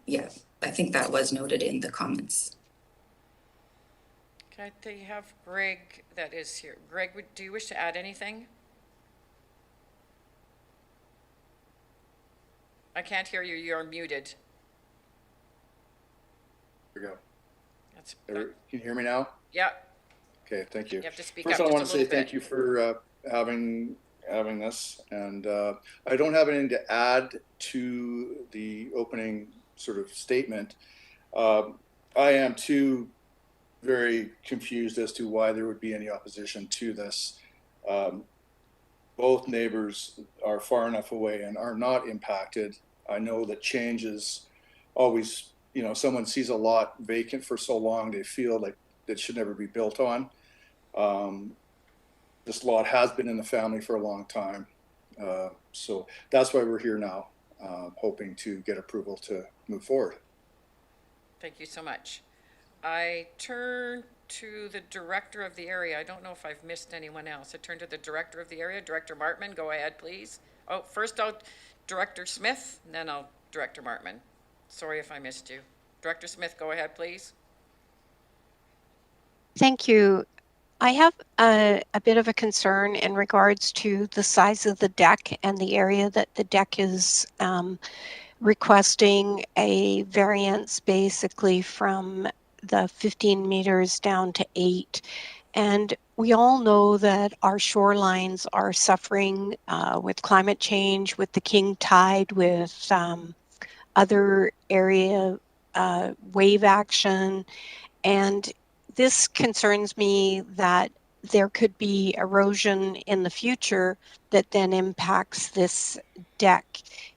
yeah, I think that was noted in the comments. Okay, they have Greg that is here. Greg, do you wish to add anything? I can't hear you. You're muted. Here we go. Can you hear me now? Yeah. Okay, thank you. You have to speak First, up I want just to a say little thank bit. you for having this, and I don't have anything to add to the opening sort of statement. I am too very confused as to why there would be any opposition to this. Both neighbors are far enough away and are not impacted. I know that change is always, someone sees a lot vacant for so long, they feel like it should never be built on. This lot has been in the family for a long time. So that's why we're here now, hoping to get approval to move forward. Thank you so much. I turn to the director of the area. I don't know if I've missed anyone else. I turn to the director of the area, Director Martman. Go ahead, please. Oh, first Director Smith, and then Director Martman. Sorry if I missed you. Director Smith, go ahead, please. Thank you. I have a bit of a concern in regards to the size of the deck and the area that the deck is requesting a variance basically from the 15 meters down to 8. And we all know that our shorelines are suffering with climate change, with the king tide, with other area wave action. And this concerns me that there could be erosion in the future that then impacts this deck.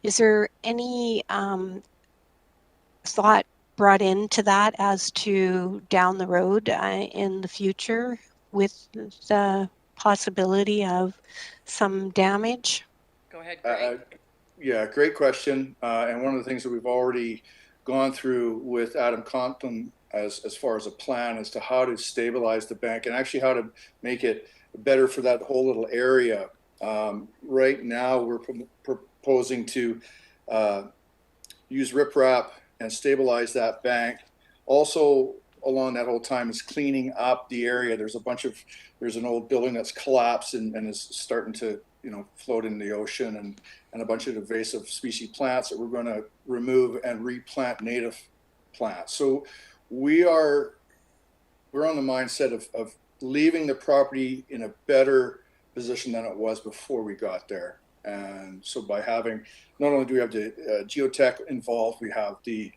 Is there any thought brought into that as to down the road in the future with the possibility of some damage? Go ahead, Greg. Yeah, great question. And one of the things that we've already gone through with Adam Compton as far as a plan as to how to stabilize the bank and actually how to make it better for that whole little area. Right now, we're proposing to use riprap and stabilize that bank. Also, along that whole time is cleaning up the area. There's an old building that's collapsed and is starting to, float in the ocean, and a bunch of invasive species plants that we're going to remove and replant native plants. So we're on the mindset of leaving the property in a better position than it was before we got there. And so by having, not only do we have the geotech involved, we have the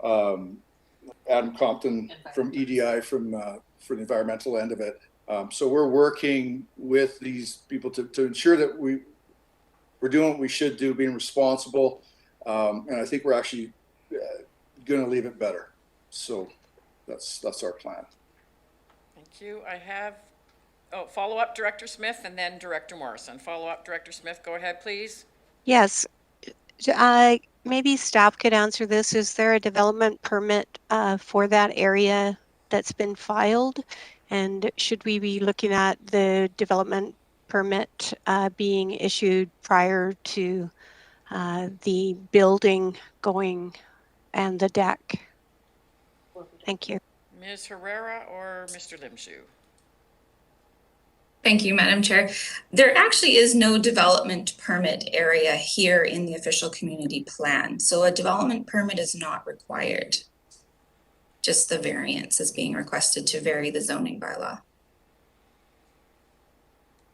Adam Compton from EDI for the environmental end of it. So we're working with these people to ensure that we're doing what we should do, being responsible. And I think we're actually going to leave it better. So that's our plan. Thank you. I have, follow up, Director Smith, and then Director Morrison. Follow up, Director Smith, go ahead, please. Yes. Maybe staff could answer this. Is there a development permit for that area that's been filed? And should we be looking at the development permit being issued prior to the building going and the deck? Thank you. Ms. Herrera or Mr. Limshu? Thank you, Madam Chair. There actually is no development permit area here in the official community plan. So a development permit is not required. Just the variance is being requested to vary the zoning bylaw.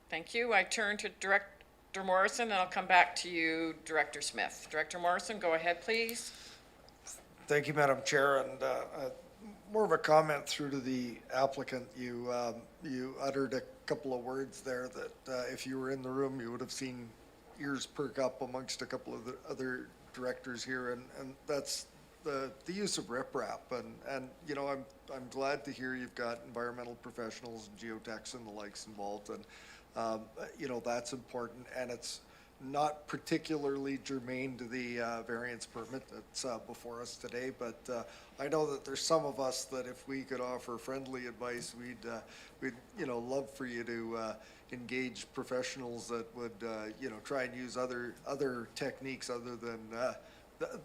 Thank you. I turn to Director Morrison, and I'll come back to you, Director Smith. Director Morrison, go ahead, please. Thank you, Madam Chair, and more of a comment through to the applicant. You uttered a couple of words there that if you were in the room, you would have seen ears perk up amongst a couple of the other directors here, and that's the use of riprap. And I'm glad to hear you've got environmental professionals and geotechs and the likes involved, and that's important, and it's not particularly germane to the variance permit that's before us today, but I know that there's some of us that if we could offer friendly advice, we'd love for you to engage professionals that would try and use other techniques other than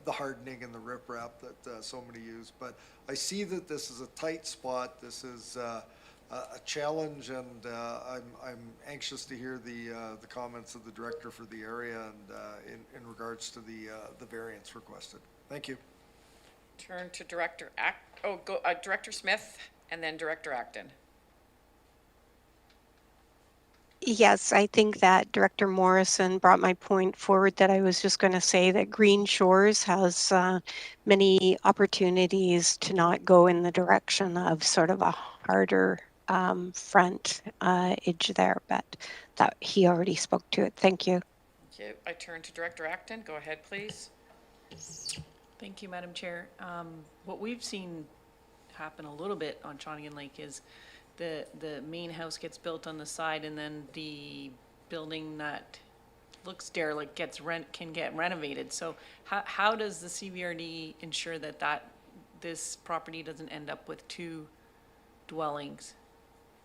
the hardening and the riprap that so many use. But I see that this is a tight spot. This is a challenge, and I'm anxious to hear the comments of the director for the area and in regards to the variance requested. Thank you. Turn to Director Smith, and then Director Acton. Yes, I think that Director Morrison brought my point forward that I was just going to say that Green Shores has many opportunities to not go in the direction of sort of a harder front edge there, but that he already spoke to it. Thank you. Thank you. I turn to Director Acton. Go ahead, please. Thank you, Madam Chair. What we've seen happen a little bit on Chonigan Lake is the main house gets built on the side, and then the building that looks derelict can get renovated. So how does the CVRD ensure that this property doesn't end up with two dwellings?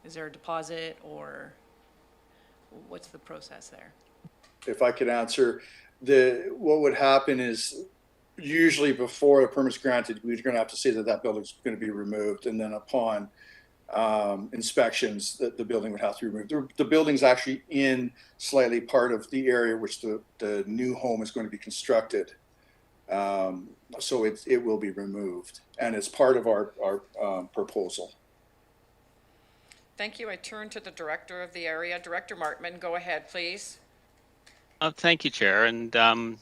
Is there a deposit, or what's the process there? If I could answer, what would happen is usually before a permit's granted, we're going to have to say that building's going to be removed, and then upon inspections, that the building would have to be removed. The building's actually in slightly part of the area which the new home is going to be constructed, so it will be removed, and it's part of our proposal. Thank you. I turn to the director of the area, Director Martman. Go ahead, please. Thank you, Chair. And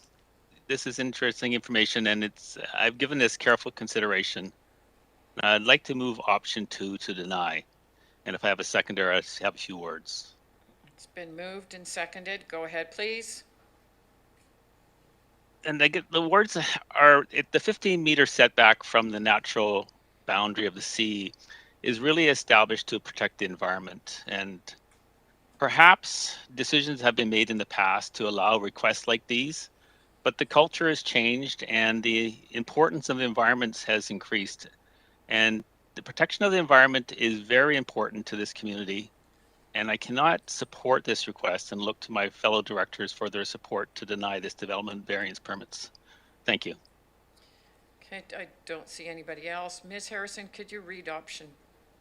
this is interesting information, and I've given this careful consideration. I'd like to move option 2 to deny. And if I have a seconder, I have a few words. It's been moved and seconded. Go ahead, please. and they get the words are the 15-meter setback from the natural boundary of the sea is really established to protect the environment. And perhaps decisions have been made in the past to allow requests like these, but the culture has changed and the importance of the environments has increased. And the protection of the environment is very important to this community. And I cannot support this request and look to my fellow directors for their support to deny this development variance permits. Thank you. Okay, I don't see anybody else. Ms. Harrison, could you read option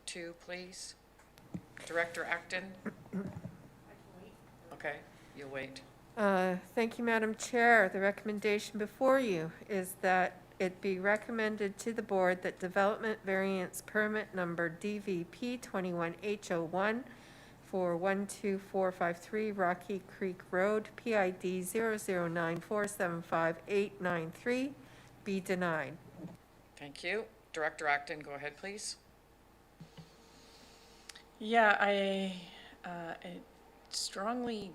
2, please? Director Acton? Okay, you'll wait. Thank you, Madam Chair. The recommendation before you is that it be recommended to the board that development variance permit number DVP 21H01 for 12453 Rocky Creek Road, PID 0094758893 be denied. Thank you. Director Acton, go ahead, please. Yeah, I strongly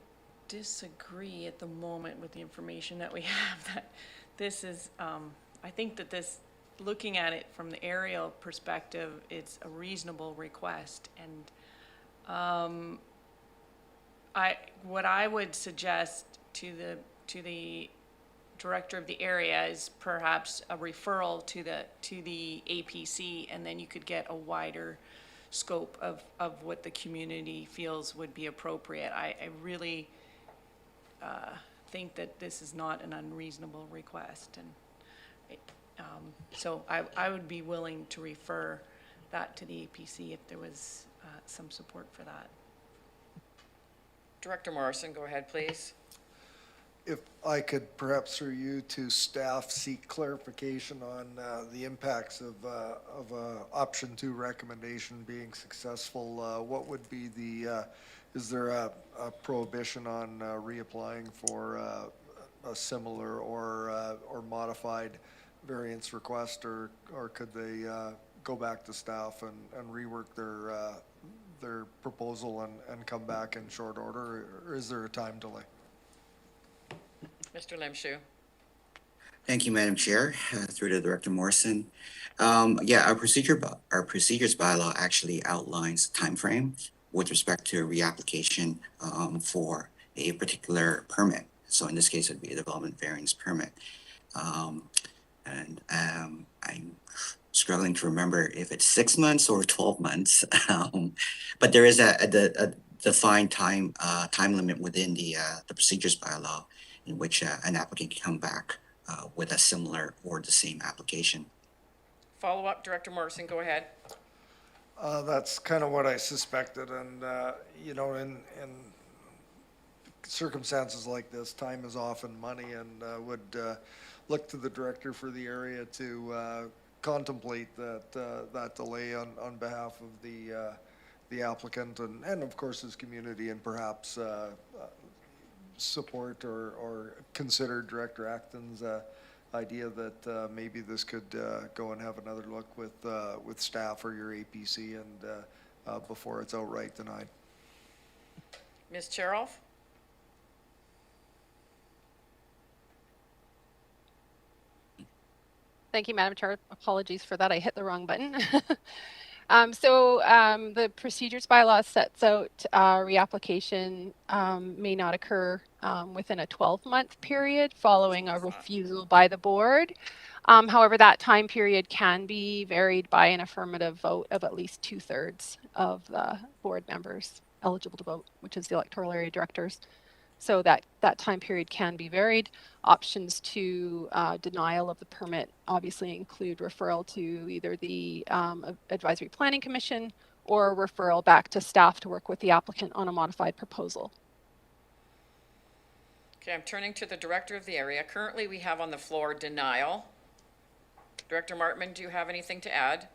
disagree at the moment with the information that we have that this is, I think that this, looking at it from the aerial perspective, it's a reasonable request. And what I would suggest to the director of the area is perhaps a referral to the APC, and then you could get a wider scope of what the community feels would be appropriate. I really think that this is not an unreasonable request, and so I would be willing to refer that to the APC if there was some support for that. Director Morrison, go ahead, please. If I could perhaps through you to staff seek clarification on the impacts of option 2 recommendation being successful, what would be the, is there a prohibition on reapplying for a similar or modified variance request, or could they go back to staff and rework their proposal and come back in short order, or is there a time delay? Mr. Lemshu. Thank you, Madam Chair, through to Director Morrison. Yeah, our procedures bylaw actually outlines time frame with respect to a reapplication for a particular permit. So in this case, it would be a development variance permit. And I'm struggling to remember if it's 6 months or 12 months, but there is a defined time limit within the procedures bylaw in which an applicant can come back with a similar or the same application. Follow up, Director Morrison, go ahead. That's kind of what I suspected, and you know, in circumstances like this, time is often money, and would look to the director for the area to contemplate that delay on behalf of the applicant and of course his community, and perhaps support or consider Director Acton's idea that maybe this could go and have another look with staff or your APC and before it's outright denied. Ms. Cheroff? Thank you, Madam Chair. Apologies for that. I hit the wrong button. The procedures bylaw sets out reapplication may not occur within a 12-month period following a refusal by the board. However, that time period can be varied by an affirmative vote of at least 2/3 of the board members eligible to vote, which is the electoral area directors. So that time period can be varied. Options to denial of the permit obviously include referral to either the Advisory Planning Commission or referral back to staff to work with the applicant on a modified proposal. Okay, I'm turning to the director of the area. Currently, we have on the floor denial. Director Martman, do you have anything to add?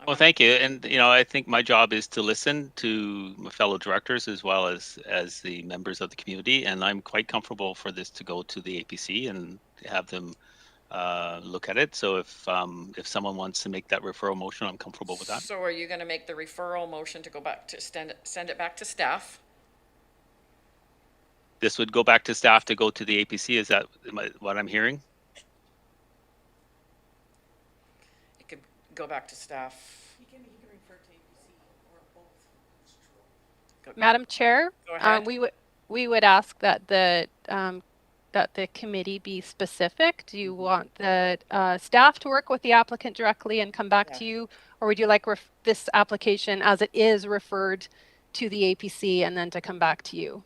Well, thank you. And, you know, I think my job is to listen to my fellow directors as well as the members of the community. And I'm quite comfortable for this to go to the APC and have them look at it. So if someone wants to make that referral motion, I'm comfortable with that. So are you going to make the referral motion to go back to send it back to staff? this would go back to staff to go to the APC. Is that what I'm hearing? It could go back to staff. He can refer to APC or both. Madam Chair, Go ahead. we would ask that the committee be specific. Do you want the staff to work with the applicant directly and come back to you, or would you like this application as it is referred to the APC and then to come back to you?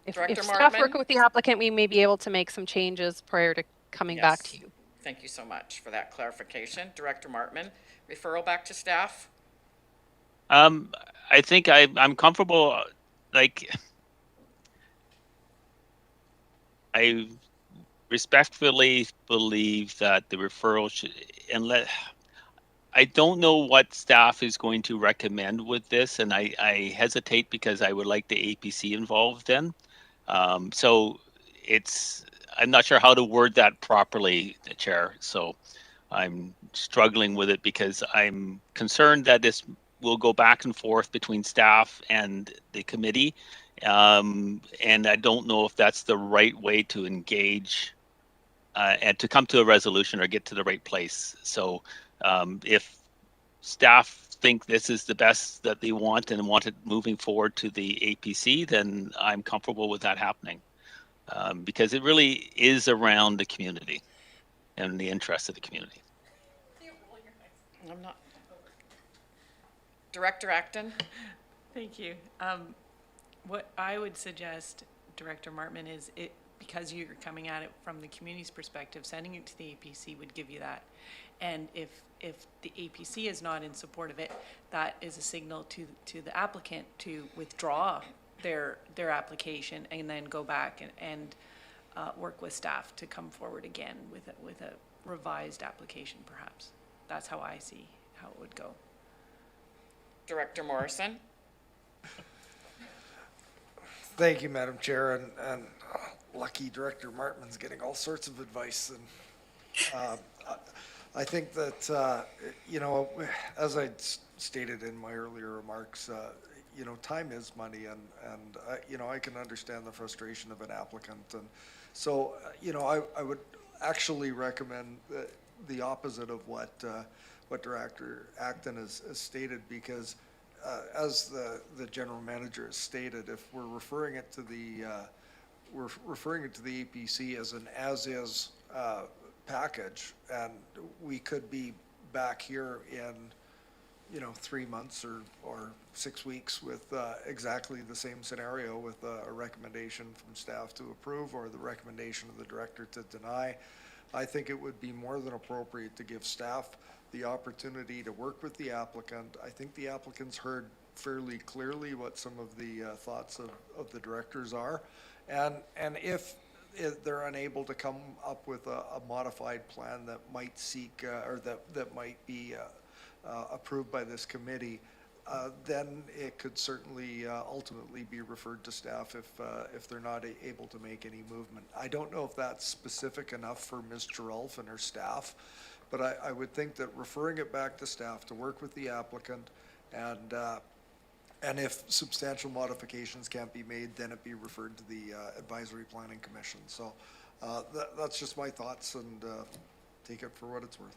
If staff work with the applicant, we may be able to make some changes prior to coming back to you. Thank you so much for that clarification. Director Martman, referral back to staff? I think I'm comfortable, like, I respectfully believe that the referral should, I don't know what staff is going to recommend with this, and I hesitate because I would like the APC involved then. So I'm not sure how to word that properly, Chair. So I'm struggling with it because I'm concerned that this will go back and forth between staff and the committee. And I don't know if that's the right way to engage and to come to a resolution or get to the right place. So if staff think this is the best that they want and want it moving forward to the APC, then I'm comfortable with that happening. Because it really is around the community and the interest of the community. I'm not. Director Acton? Thank you. What I would suggest, Director Martman, is because you're coming at it from the community's perspective, sending it to the APC would give you that. And if the APC is not in support of it, that is a signal to the applicant to withdraw their application and then go back and work with staff to come forward again with a revised application, perhaps. That's how I see how it would go. Director Morrison? Thank you, Madam Chair, and lucky Director Martman's getting all sorts of advice. And I think that, as I stated in my earlier remarks, time is money, and I can understand the frustration of an applicant. And so, I would actually recommend the opposite of what Director Acton has stated, because as the general manager has stated, if we're referring it to the APC as an as-is package, and we could be back here in 3 months or 6 weeks with exactly the same scenario, with a recommendation from staff to approve or the recommendation of the director to deny. I think it would be more than appropriate to give staff the opportunity to work with the applicant. I think the applicant's heard fairly clearly what some of the thoughts of the directors are. And if they're unable to come up with a modified plan that might seek or that might be approved by this committee, then it could certainly ultimately be referred to staff if they're not able to make any movement. I don't know if that's specific enough for Ms. Gerolf and her staff, but I would think that referring it back to staff to work with the applicant, and if substantial modifications can't be made, then it be referred to the Advisory Planning Commission. So that's just my thoughts, and take it for what it's worth.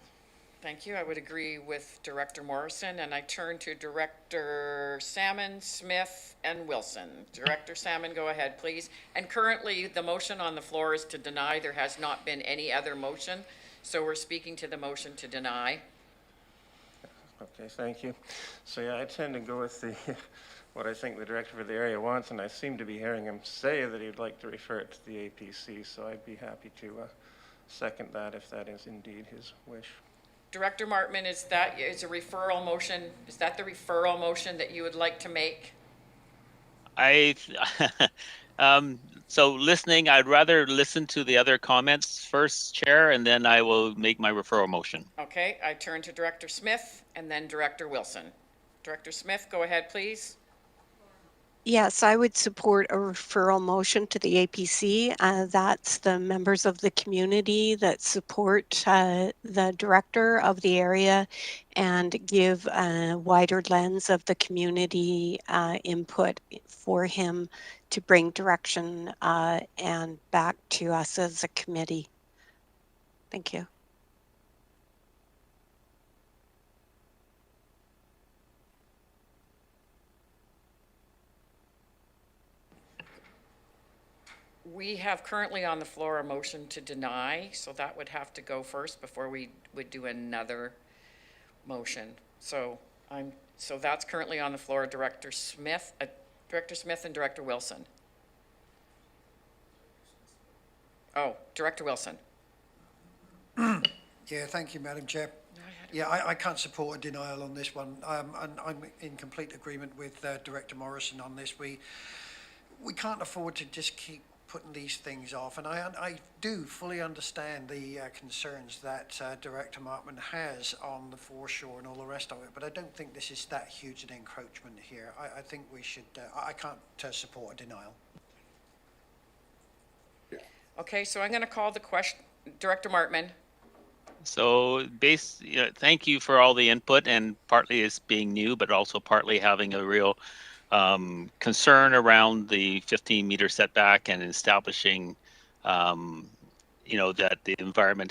Thank you. I would agree with Director Morrison, and I turn to Director Salmon, Smith, and Wilson. Director Salmon, go ahead, please. And currently, the motion on the floor is to deny. There has not been any other motion, so we're speaking to the motion to deny. Okay, thank you. So yeah, I tend to go with what I think the director for the area wants, and I seem to be hearing him say that he'd like to refer it to the APC, so I'd be happy to second that if that is indeed his wish. Director Martman, is that the referral motion that you would like to make? So listening, I'd rather listen to the other comments first, Chair, and then I will make my referral motion. Okay, I turn to Director Smith and then Director Wilson. Director Smith, go ahead, please. Yes, I would support a referral motion to the APC. That's the members of the community that support the director of the area and give a wider lens of the community input for him to bring direction and back to us as a committee. Thank you. We have currently on the floor a motion to deny, so that would have to go first before we would do another motion. So that's currently on the floor, Director Smith and Director Wilson. Oh, Director Wilson. Yeah, thank you, Madam Chair. Yeah, I can't support a denial on this one. And I'm in complete agreement with Director Morrison on this. We can't afford to just keep putting these things off. And I do fully understand the concerns that Director Martman has on the foreshore and all the rest of it, but I don't think this is that huge an encroachment here. I think we should, I can't support a denial. Okay, so I'm going to call the question, Director Martman. So thank you for all the input, and partly it's being new, but also partly having a real concern around the 15-meter setback and establishing, that the environment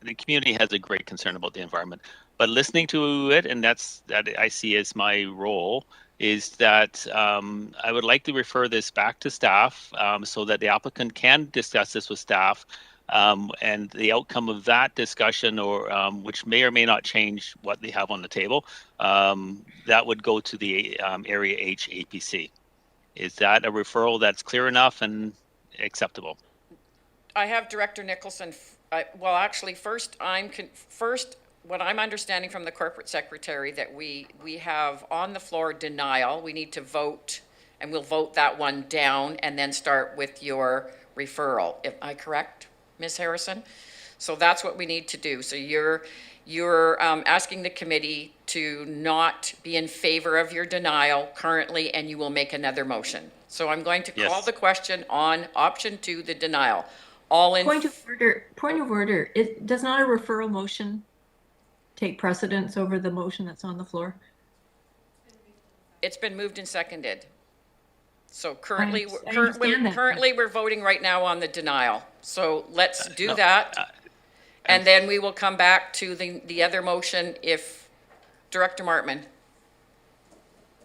the community has a great concern about the environment. But listening to it, and that I see as my role, is that I would like to refer this back to staff so that the applicant can discuss this with staff. And the outcome of that discussion, or which may or may not change what they have on the table, that would go to the Area H APC. Is that a referral that's clear enough and acceptable? I have Director Nicholson. Well, actually, first, what I'm understanding from the corporate secretary that we have on the floor denial. We need to vote, and we'll vote that one down, and then start with your referral. Am I correct, Ms. Harrison? So that's what we need to do. So you're asking the committee to not be in favor of your denial currently, and you will make another motion. So I'm going to call the question on option 2, the denial. Point of order. Does not a referral motion take precedence over the motion that's on the floor? It's been moved and seconded. So currently we're voting right now on the denial. So let's do that. And then we will come back to the other motion if Director Martman.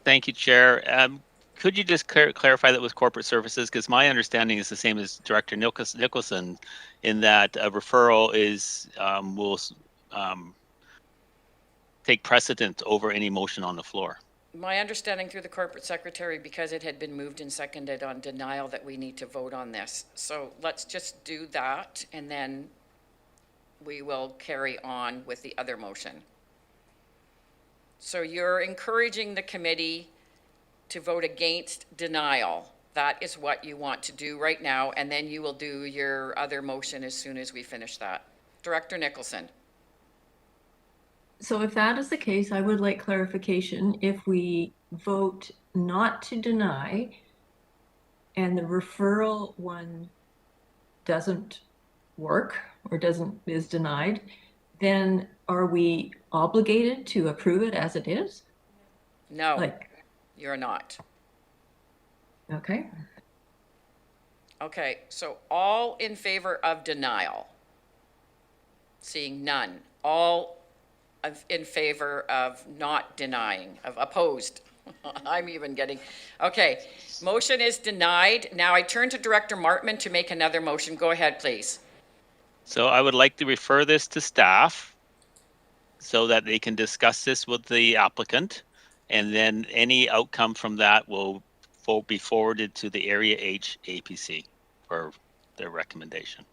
Thank you, Chair. Could you just clarify that with corporate services? Because my understanding is the same as Director Nicholson, in that a referral will take precedent over any motion on the floor. My understanding through the corporate secretary, because it had been moved and seconded on denial, that we need to vote on this. So let's just do that, and then we will carry on with the other motion. So you're encouraging the committee to vote against denial. That is what you want to do right now, and then you will do your other motion as soon as we finish that. Director Nicholson. So if that is the case, I would like clarification. If we vote not to deny and the referral one doesn't work or is denied, then are we obligated to approve it as it is? No, you're not. Okay. Okay, so all in favor of denial? Seeing none. All in favor of not denying, of opposed? I'm even getting, okay. Motion is denied. Now I turn to Director Martman to make another motion. Go ahead, please. So I would like to refer this to staff so that they can discuss this with the applicant, and then any outcome from that will be forwarded to the Area H APC for their recommendation.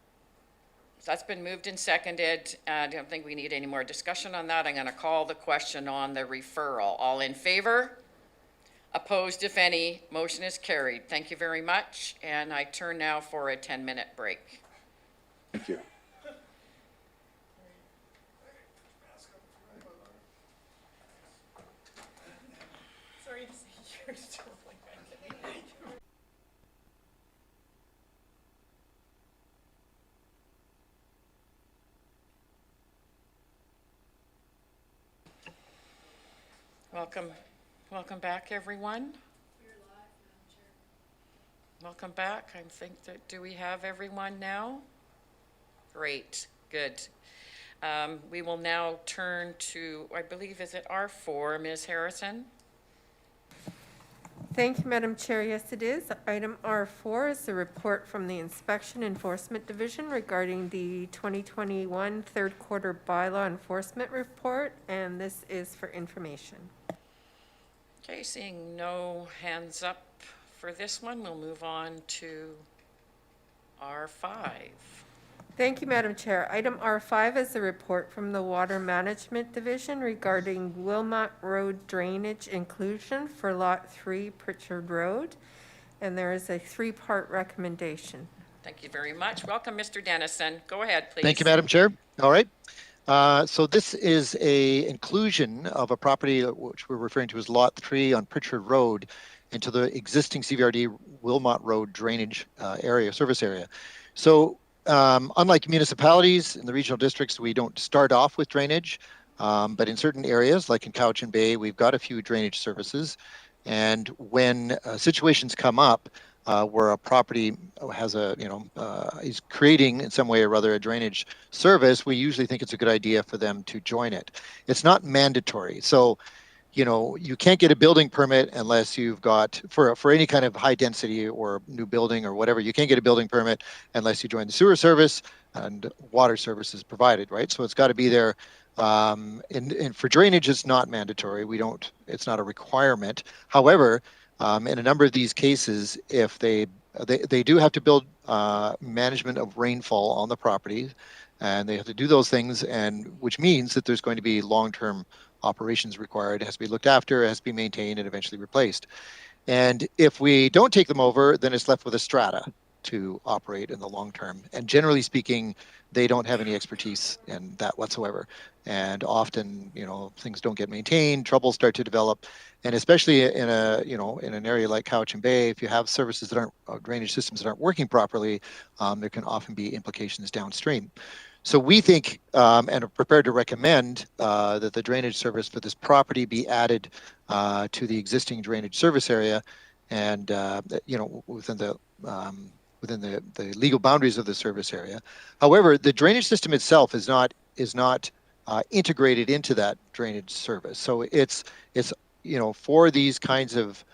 So that's been moved and seconded. I don't think we need any more discussion on that. I'm going to call the question on the referral. All in favor? Opposed, if any? Motion is carried. Thank you very much. And I turn now for a 10-minute break. Thank you. Sorry to say, you're still like Welcome back, everyone. Welcome back. I think that, do we have everyone now? Great, good. We will now turn to, I believe, is it R4, Ms. Harrison? Thank you, Madam Chair. Yes, it is. Item R4 is the report from the Inspection Enforcement Division regarding the 2021 third quarter bylaw enforcement report, and this is for information. Okay, seeing no hands up for this one, we'll move on to R5. Thank you, Madam Chair. Item R5 is a report from the Water Management Division regarding Wilmot Road drainage inclusion for Lot 3, Prichard Road, and there is a three-part recommendation. Thank you very much. Welcome, Mr. Dennison. Go ahead, please. Thank you, Madam Chair. All right. So this is a inclusion of a property which we're referring to as Lot 3 on Prichard Road into the existing CVRD Wilmot Road drainage service area. So unlike municipalities in the regional districts, we don't start off with drainage, but in certain areas, like in Cowichan Bay, we've got a few drainage services. And when situations come up where a property has is creating in some way or other a drainage service, we usually think it's a good idea for them to join it. It's not mandatory. So, you can't get a building permit unless you've got, for any kind of high density or new building or whatever, you can't get a building permit unless you join the sewer service and water services provided, right? So it's got to be there. And for drainage, it's not mandatory. It's not a requirement. However, in a number of these cases, if they do have to build management of rainfall on the property, and they have to do those things, and which means that there's going to be long-term operations required. It has to be looked after, it has to be maintained, and eventually replaced. And if we don't take them over, then it's left with a strata to operate in the long term. And generally speaking, they don't have any expertise in that whatsoever. And often, things don't get maintained, troubles start to develop. And especially in in an area like Cowichan Bay, if you have services that aren't, drainage systems that aren't working properly, there can often be implications downstream. So we think and are prepared to recommend that the drainage service for this property be added to the existing drainage service area, and within the legal boundaries of the service area. However, the drainage system itself is not integrated into that drainage service. So it's for these kinds of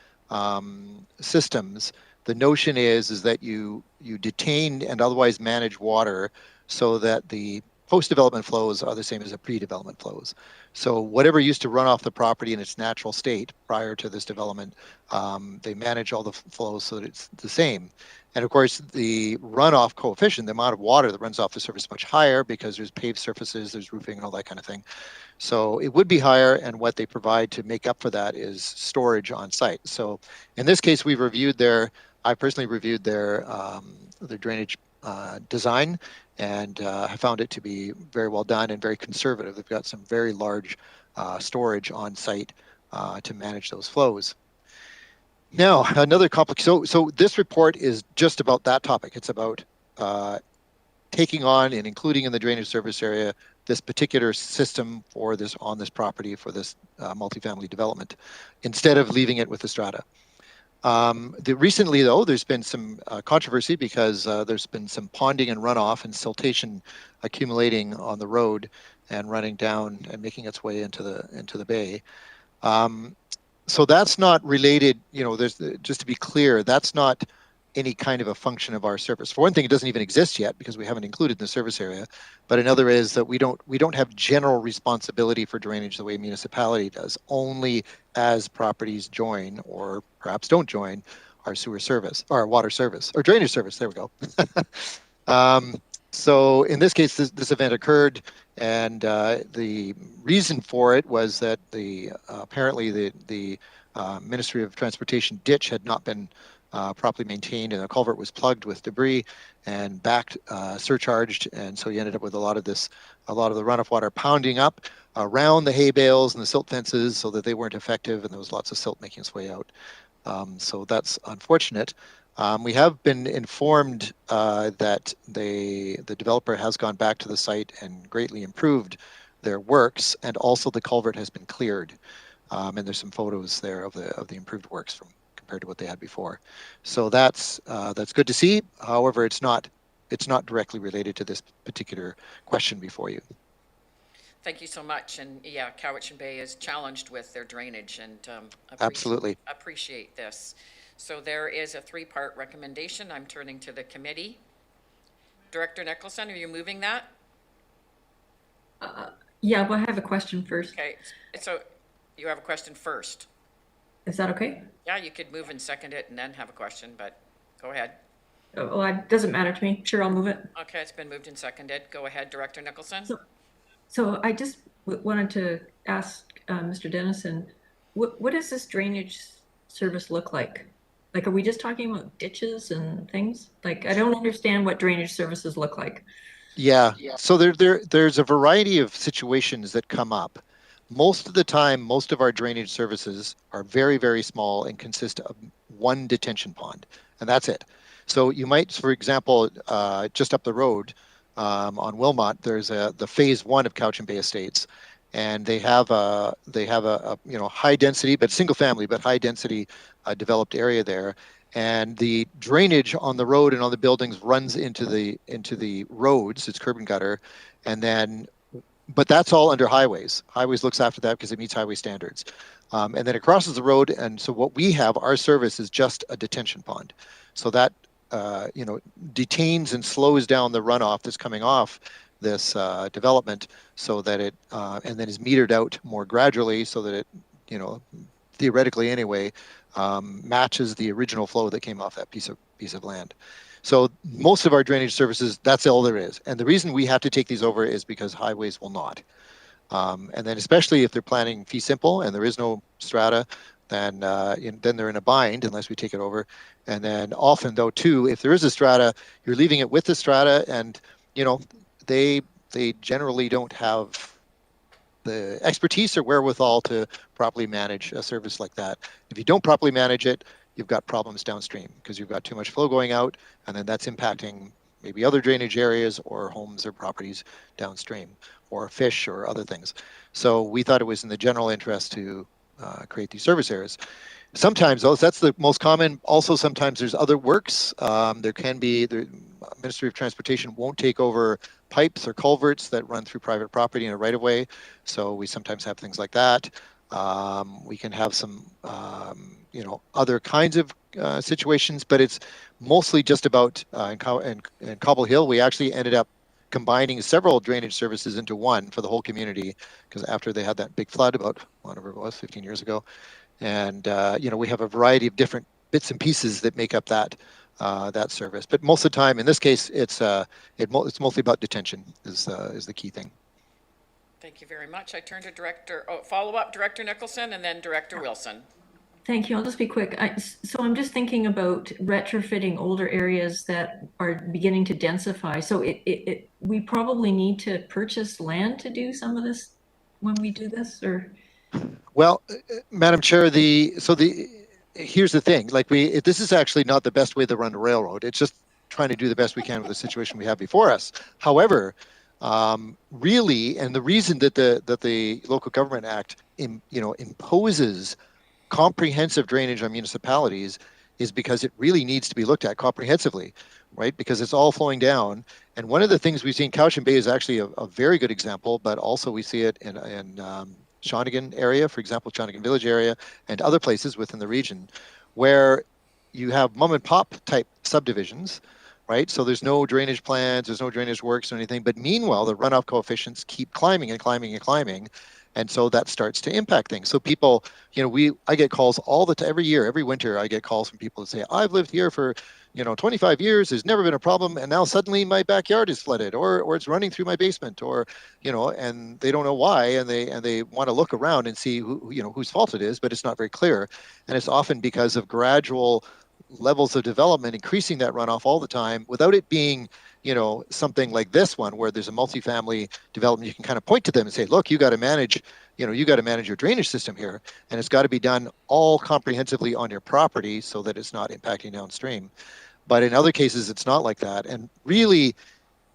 systems, the notion is that you detain and otherwise manage water so that the post-development flows are the same as the pre-development flows. So whatever used to run off the property in its natural state prior to this development, they manage all the flows so that it's the same. And of course, the runoff coefficient, the amount of water that runs off the surface, is much higher because there's paved surfaces, there's roofing and all that kind of thing. So it would be higher, and what they provide to make up for that is storage on site. So in this case, I personally reviewed their drainage design, and I found it to be very well done and very conservative. They've got some very large storage on site to manage those flows. Now, another so this report is just about that topic. It's about taking on and including in the drainage service area this particular system on this property for this multifamily development, instead of leaving it with the strata. Recently, though, there's been some controversy because there's been some ponding and runoff and siltation accumulating on the road and running down and making its way into the bay. So that's not related. Just to be clear, that's not any kind of a function of our service. For one thing, it doesn't even exist yet because we haven't included in the service area. But another is that we don't have general responsibility for drainage the way a municipality does, only as properties join or perhaps don't join our sewer service, or our water service, or drainage service. There we go. So in this case, this event occurred, and the reason for it was that apparently the Ministry of Transportation ditch had not been properly maintained, and the culvert was plugged with debris and surcharged, and so you ended up with a lot of the runoff water pounding up around the hay bales and the silt fences so that they weren't effective, and there was lots of silt making its way out. So that's unfortunate. We have been informed that the developer has gone back to the site and greatly improved their works, and also the culvert has been cleared. And there's some photos there of the improved works from compared to what they had before. So that's good to see. However, it's not directly related to this particular question before you. Thank you so much. And yeah, Cowichan Bay is challenged with their drainage, and Absolutely. appreciate this. So there is a 3-part recommendation. I'm turning to the committee. Director Nicholson, are you moving that? Yeah, well, I have a question first. Okay, so you have a question first. Is that okay? Yeah, you could move and second it and then have a question, but go ahead. Well, it doesn't matter to me. Sure, I'll move it. Okay, it's been moved and seconded. Go ahead, Director Nicholson. So I just wanted to ask Mr. Dennison, what does this drainage service look like? Like, are we just talking about ditches and things? Like, I don't understand what drainage services look like. Yeah. So there's a variety of situations that come up. Most of the time, most of our drainage services are very, very small and consist of one detention pond, and that's it. So you might, for example, just up the road on Wilmot, there's the phase 1 of Cowichan Bay Estates, and they have a high density, but single family, but high density developed area there. And the drainage on the road and on the buildings runs into the roads. It's curb and gutter, and then, but that's all under highways. Highways looks after that because it meets highway standards. And then it crosses the road, and so what we have, our service is just a detention pond. So that detains and slows down the runoff that's coming off this development, so that it and then is metered out more gradually, so that it, theoretically anyway, matches the original flow that came off that piece of land. So most of our drainage services, that's all there is. And the reason we have to take these over is because highways will not. And then especially if they're planning fee simple and there is no strata, then they're in a bind unless we take it over. And then often though too, if there is a strata, you're leaving it with the strata, and they generally don't have the expertise or wherewithal to properly manage a service like that. If you don't properly manage it, you've got problems downstream because you've got too much flow going out, and then that's impacting maybe other drainage areas or homes or properties downstream, or fish or other things. So we thought it was in the general interest to create these service areas. Sometimes, that's the most common. Also, sometimes there's other works. There can be, the Ministry of Transportation won't take over pipes or culverts that run through private property in a right-of-way. So we sometimes have things like that. We can have some, other kinds of situations, but it's mostly just about, in Cobble Hill, we actually ended up combining several drainage services into one for the whole community, because after they had that big flood about, whatever it was, 15 years ago. And, we have a variety of different bits and pieces that make up that service. But most of the time, in this case, it's mostly about detention is the key thing. Thank you very much. I turn to follow-up Director Nicholson and then Director Wilson. Thank you. I'll just be quick. So I'm just thinking about retrofitting older areas that are beginning to densify. So we probably need to purchase land to do some of this when we do this, or? Well, Madam Chair, here's the thing. This is actually not the best way to run a railroad. It's just trying to do the best we can with the situation we have before us. However, really, and the reason that the Local Government Act imposes comprehensive drainage on municipalities is because it really needs to be looked at comprehensively, right? Because it's all flowing down. And one of the things we've seen, Cowichan Bay is actually a very good example, but also we see it in Shawnigan area, for example, Shawnigan Village area, and other places within the region, where you have mom and pop type subdivisions, right? So there's no drainage plans, there's no drainage works or anything, but meanwhile, the runoff coefficients keep climbing and climbing and climbing. And so that starts to impact things. So people, I get calls all the time, every year, every winter, I get calls from people that say, I've lived here for 25 years, there's never been a problem, and now suddenly my backyard is flooded, or it's running through my basement, or and they don't know why, and they want to look around and see whose fault it is, but it's not very clear, and it's often because of gradual levels of development increasing that runoff all the time without it being something like this one where there's a multifamily development. You can kind of point to them and say, look, you got to manage your drainage system here, and it's got to be done all comprehensively on your property so that it's not impacting downstream. But in other cases, it's not like that. And really,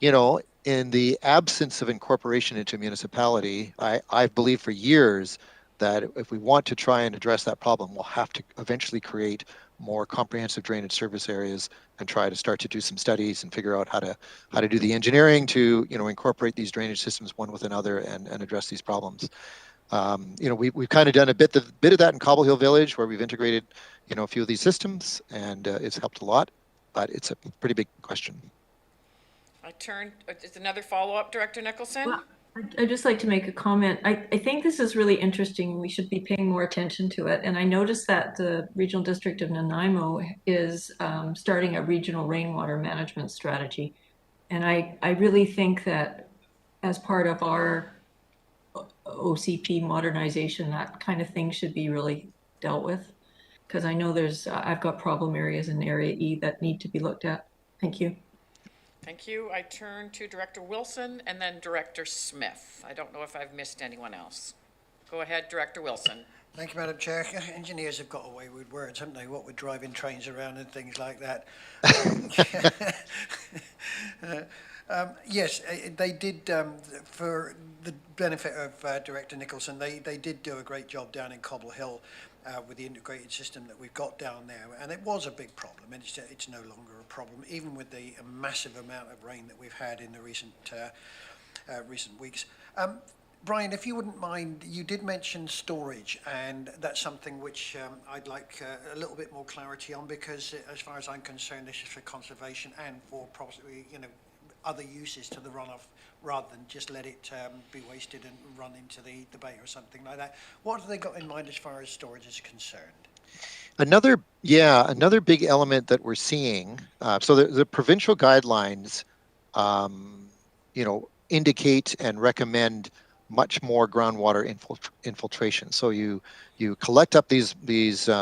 in the absence of incorporation into a municipality, I believe for years, that if we want to try and address that problem, we'll have to eventually create more comprehensive drainage service areas and try to start to do some studies and figure out how to do the engineering to, you know, incorporate these drainage systems one with another and address these problems. You know, we've kind of done a bit of that in Cobble Hill Village, where we've integrated, you know, a few of these systems, and it's helped a lot, but it's a pretty big question. Is another follow-up, Director Nicholson? Well, I'd just like to make a comment. I think this is really interesting. We should be paying more attention to it. And I noticed that the Regional District of Nanaimo is starting a regional rainwater management strategy. And I really think that as part of our OCP modernization, that kind of thing should be really dealt with. Because I know I've got problem areas in Area E that need to be looked at. Thank you. Thank you. I turn to Director Wilson and then Director Smith. I don't know if I've missed anyone else. Go ahead, Director Wilson. Thank you, Madam Chair. Engineers have got away with words, haven't they? What with driving trains around and things like that. Yes, they did, for the benefit of Director Nicholson, they did do a great job down in Cobble Hill with the integrated system that we've got down there. And it was a big problem, and it's no longer a problem, even with the massive amount of rain that we've had in the recent weeks. Brian, if you wouldn't mind, you did mention storage, and that's something which I'd like a little bit more clarity on, because as far as I'm concerned, this is for conservation and for possibly, you know, other uses to the runoff, rather than just let it be wasted and run into the bay or something like that. What have they got in mind as far as storage is concerned? Another big element that we're seeing, so the provincial guidelines, you know, indicate and recommend much more groundwater infiltration. So you collect up these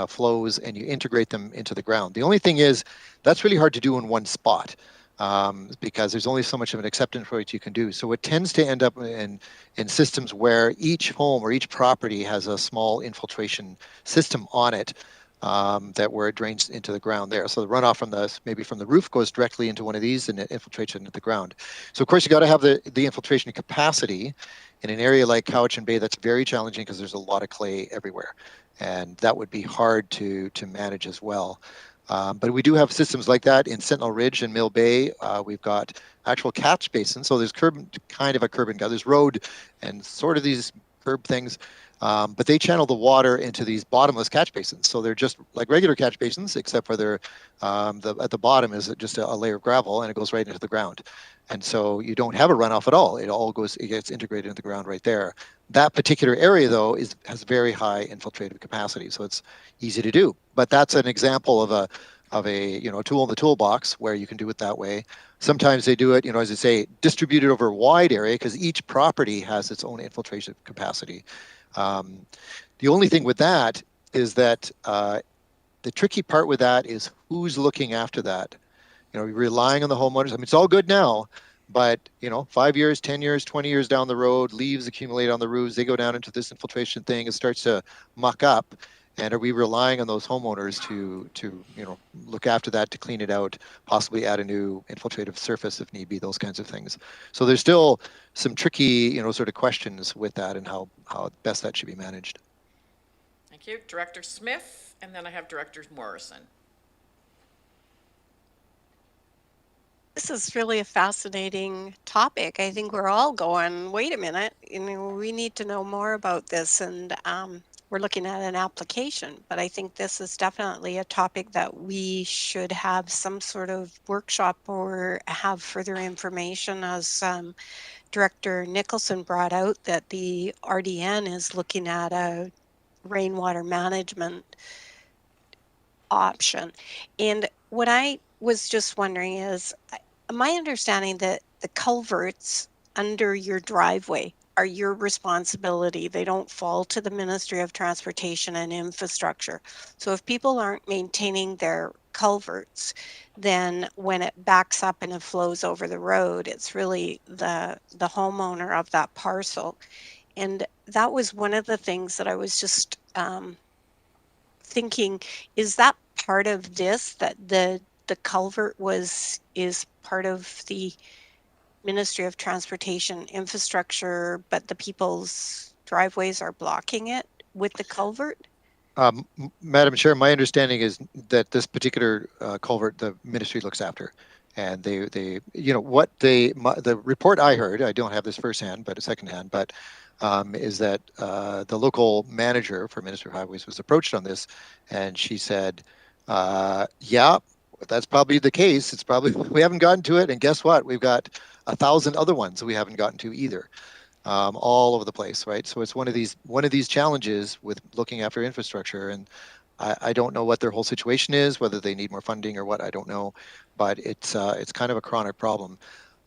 flows and you integrate them into the ground. The only thing is that's really hard to do in one spot, because there's only so much of an acceptance rate you can do. So it tends to end up in systems where each home or each property has a small infiltration system on it, where it drains into the ground there. So the runoff from the roof goes directly into one of these and it infiltrates into the ground. So of course you got to have the infiltration capacity. In an area like Cowichan Bay, that's very challenging because there's a lot of clay everywhere, and that would be hard to manage as well. But we do have systems like that in Sentinel Ridge and Mill Bay. We've got actual catch basins. So there's kind of a curb and gutter. There's road and sort of these curb things, but they channel the water into these bottomless catch basins. So they're just like regular catch basins, except for they're at the bottom is just a layer of gravel, and it goes right into the ground. And so you don't have a runoff at all. It gets integrated into the ground right there. That particular area, though, has very high infiltrative capacity, so it's easy to do. But that's an example of a tool in the toolbox where you can do it that way. Sometimes they do it, as I say, distributed over a wide area, because each property has its own infiltration capacity. The only thing with that is that the tricky part with that is who's looking after that. Relying on the homeowners. I mean, it's all good now, but 5 years, 10 years, 20 years down the road, leaves accumulate on the roofs. They go down into this infiltration thing. It starts to muck up. And are we relying on those homeowners to look after that, to clean it out, possibly add a new infiltrative surface if need be, those kinds of things. So there's still some tricky, sort of questions with that and how best that should be managed. Thank you. Director Smith, and then I have Director Morrison. This is really a fascinating topic. I think we're all going, wait a minute, we need to know more about this, and we're looking at an application. But I think this is definitely a topic that we should have some sort of workshop or have further information, as Director Nicholson brought out, that the RDN is looking at a rainwater management option. And what I was just wondering is, my understanding that the culverts under your driveway are your responsibility. They don't fall to the Ministry of Transportation and Infrastructure. So if people aren't maintaining their culverts, then when it backs up and it flows over the road, it's really the homeowner of that parcel. And that was one of the things that I was just thinking, is that part of this, that the culvert is part of the Ministry of Transportation Infrastructure, but the people's driveways are blocking it? with the culvert? Madam Chair, my understanding is that this particular culvert, the ministry looks after. And they, what the report I heard, I don't have this firsthand, but secondhand, but is that the local manager for Ministry of Highways was approached on this, and she said, yeah, that's probably the case. It's probably, we haven't gotten to it. And guess what? We've got 1,000 other ones that we haven't gotten to either. All over the place, right? So it's one of these challenges with looking after infrastructure, and I don't know what their whole situation is, whether they need more funding or what, I don't know, but it's kind of a chronic problem.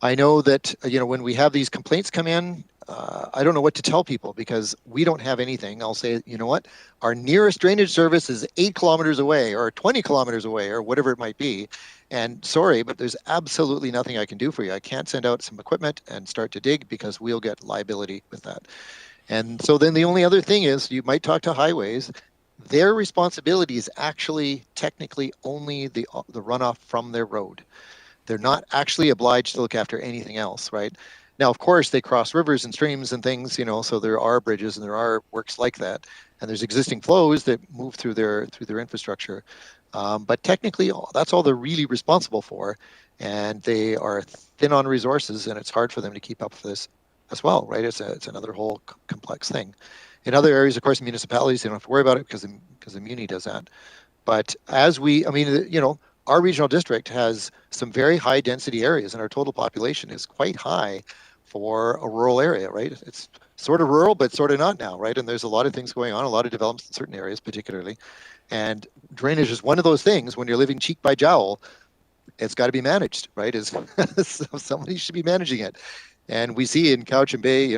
I know that when we have these complaints come in, I don't know what to tell people because we don't have anything. I'll say, you know what, our nearest drainage service is 8 kilometers away or 20 kilometers away or whatever it might be. And sorry, but there's absolutely nothing I can do for you. I can't send out some equipment and start to dig because we'll get liability with that. And so then the only other thing is you might talk to highways. Their responsibility is actually technically only the runoff from their road. They're not actually obliged to look after anything else, right? Now, of course, they cross rivers and streams and things, so there are bridges and there are works like that. And there's existing flows that move through their infrastructure. But technically, that's all they're really responsible for. And they are thin on resources, and it's hard for them to keep up with this as well, right? It's another whole complex thing. In other areas, of course, municipalities, they don't have to worry about it because the Muni does that. But as our regional district has some very high density areas, and our total population is quite high for a rural area, right? It's sort of rural, but sort of not now, right? And there's a lot of things going on, a lot of developments in certain areas particularly. And drainage is one of those things when you're living cheek by jowl, it's got to be managed, right? Somebody should be managing it. And we see in Couch and Bay,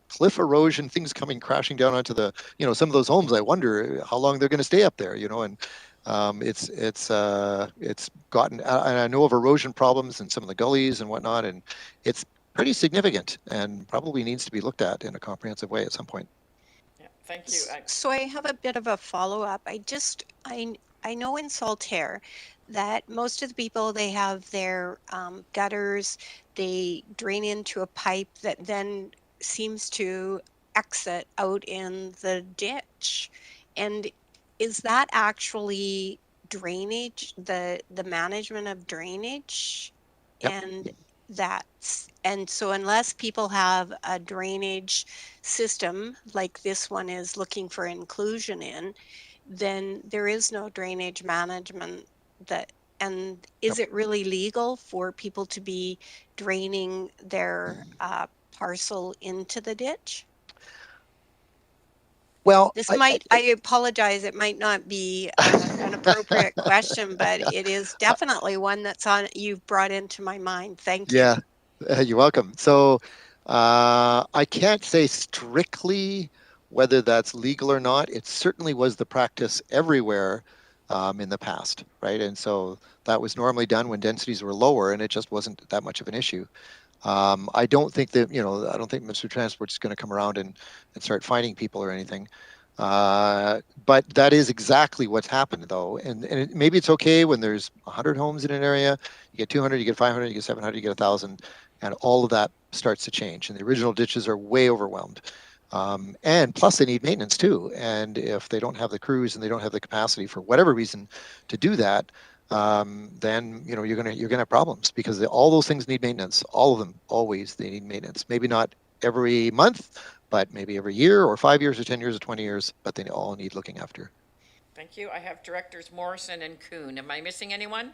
cliff erosion, things coming crashing down onto the, some of those homes. I wonder how long they're going to stay up there, and it's gotten, and I know of erosion problems in some of the gullies and whatnot, and it's pretty significant and probably needs to be looked at in a comprehensive way at some point. Yeah, thank you. So I have a bit of a follow-up. I know in Saltaire that most of the people, they have their gutters, they drain into a pipe that then seems to exit out in the ditch. And is that actually drainage, the management of drainage? Yep. And so unless people have a drainage system like this one is looking for inclusion in, then there is no drainage management and is it really legal for people to be draining their parcel into the ditch? Well, I apologize, it might not be an appropriate question, but it is definitely one you've brought into my mind. Thank you. Yeah, you're welcome. So I can't say strictly whether that's legal or not. It certainly was the practice everywhere in the past, right? And so that was normally done when densities were lower, and it just wasn't that much of an issue. I don't think that, I don't think Ministry of Transport is going to come around and start finding people or anything. But that is exactly what's happened, though. And maybe it's okay when there's 100 homes in an area, you get 200, you get 500, you get 700, you get 1,000, and all of that starts to change. And the original ditches are way overwhelmed. And plus they need maintenance too. And if they don't have the crews and they don't have the capacity for whatever reason to do that, then you're gonna have problems because all those things need maintenance. All of them, always, they need maintenance. Maybe not every month, but maybe every year or 5 years or 10 years or 20 years, but they all need looking after. Thank you. I have Directors Morrison and Kuhn. Am I missing anyone?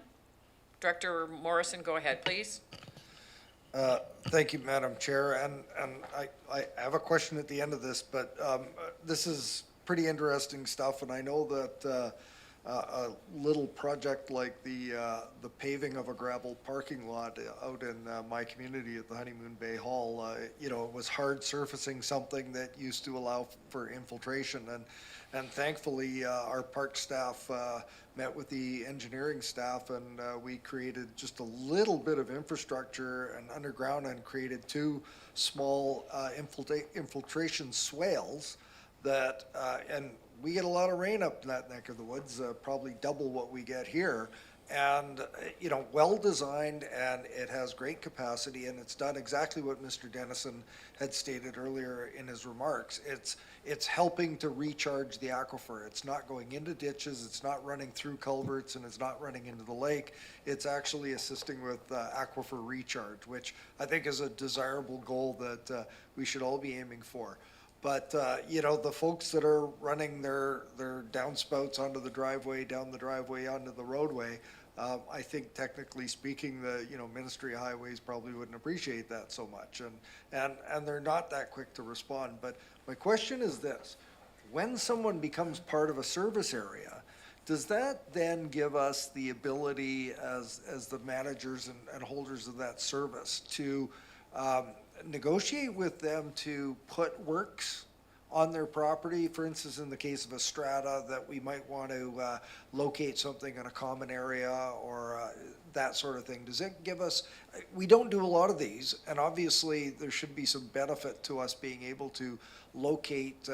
Director Morrison, go ahead, please. Thank you, Madam Chair. And I have a question at the end of this, but this is pretty interesting stuff. And I know that a little project like the paving of a gravel parking lot out in my community at the Honeymoon Bay Hall, it was hard surfacing something that used to allow for infiltration. And thankfully, our park staff met with the engineering staff, and we created just a little bit of infrastructure and underground and created 2 small infiltration swales and we get a lot of rain up in that neck of the woods, probably double what we get here. and, you know, well-designed, and it has great capacity, and it's done exactly what Mr. Dennison had stated earlier in his remarks. It's helping to recharge the aquifer. It's not going into ditches, it's not running through culverts, and it's not running into the lake. It's actually assisting with aquifer recharge, which I think is a desirable goal that we should all be aiming for. But, you know, the folks that are running their downspouts onto the driveway, down the driveway, onto the roadway, I think technically speaking, the, you know, Ministry of Highways probably wouldn't appreciate that so much. And they're not that quick to respond. But my question is this: when someone becomes part of a service area, does that then give us the ability as the managers and holders of that service to negotiate with them to put works on their property? For instance, in the case of a strata, that we might want to locate something in a common area or that sort of thing. Does it give us, we don't do a lot of these, and obviously there should be some benefit to us being able to locate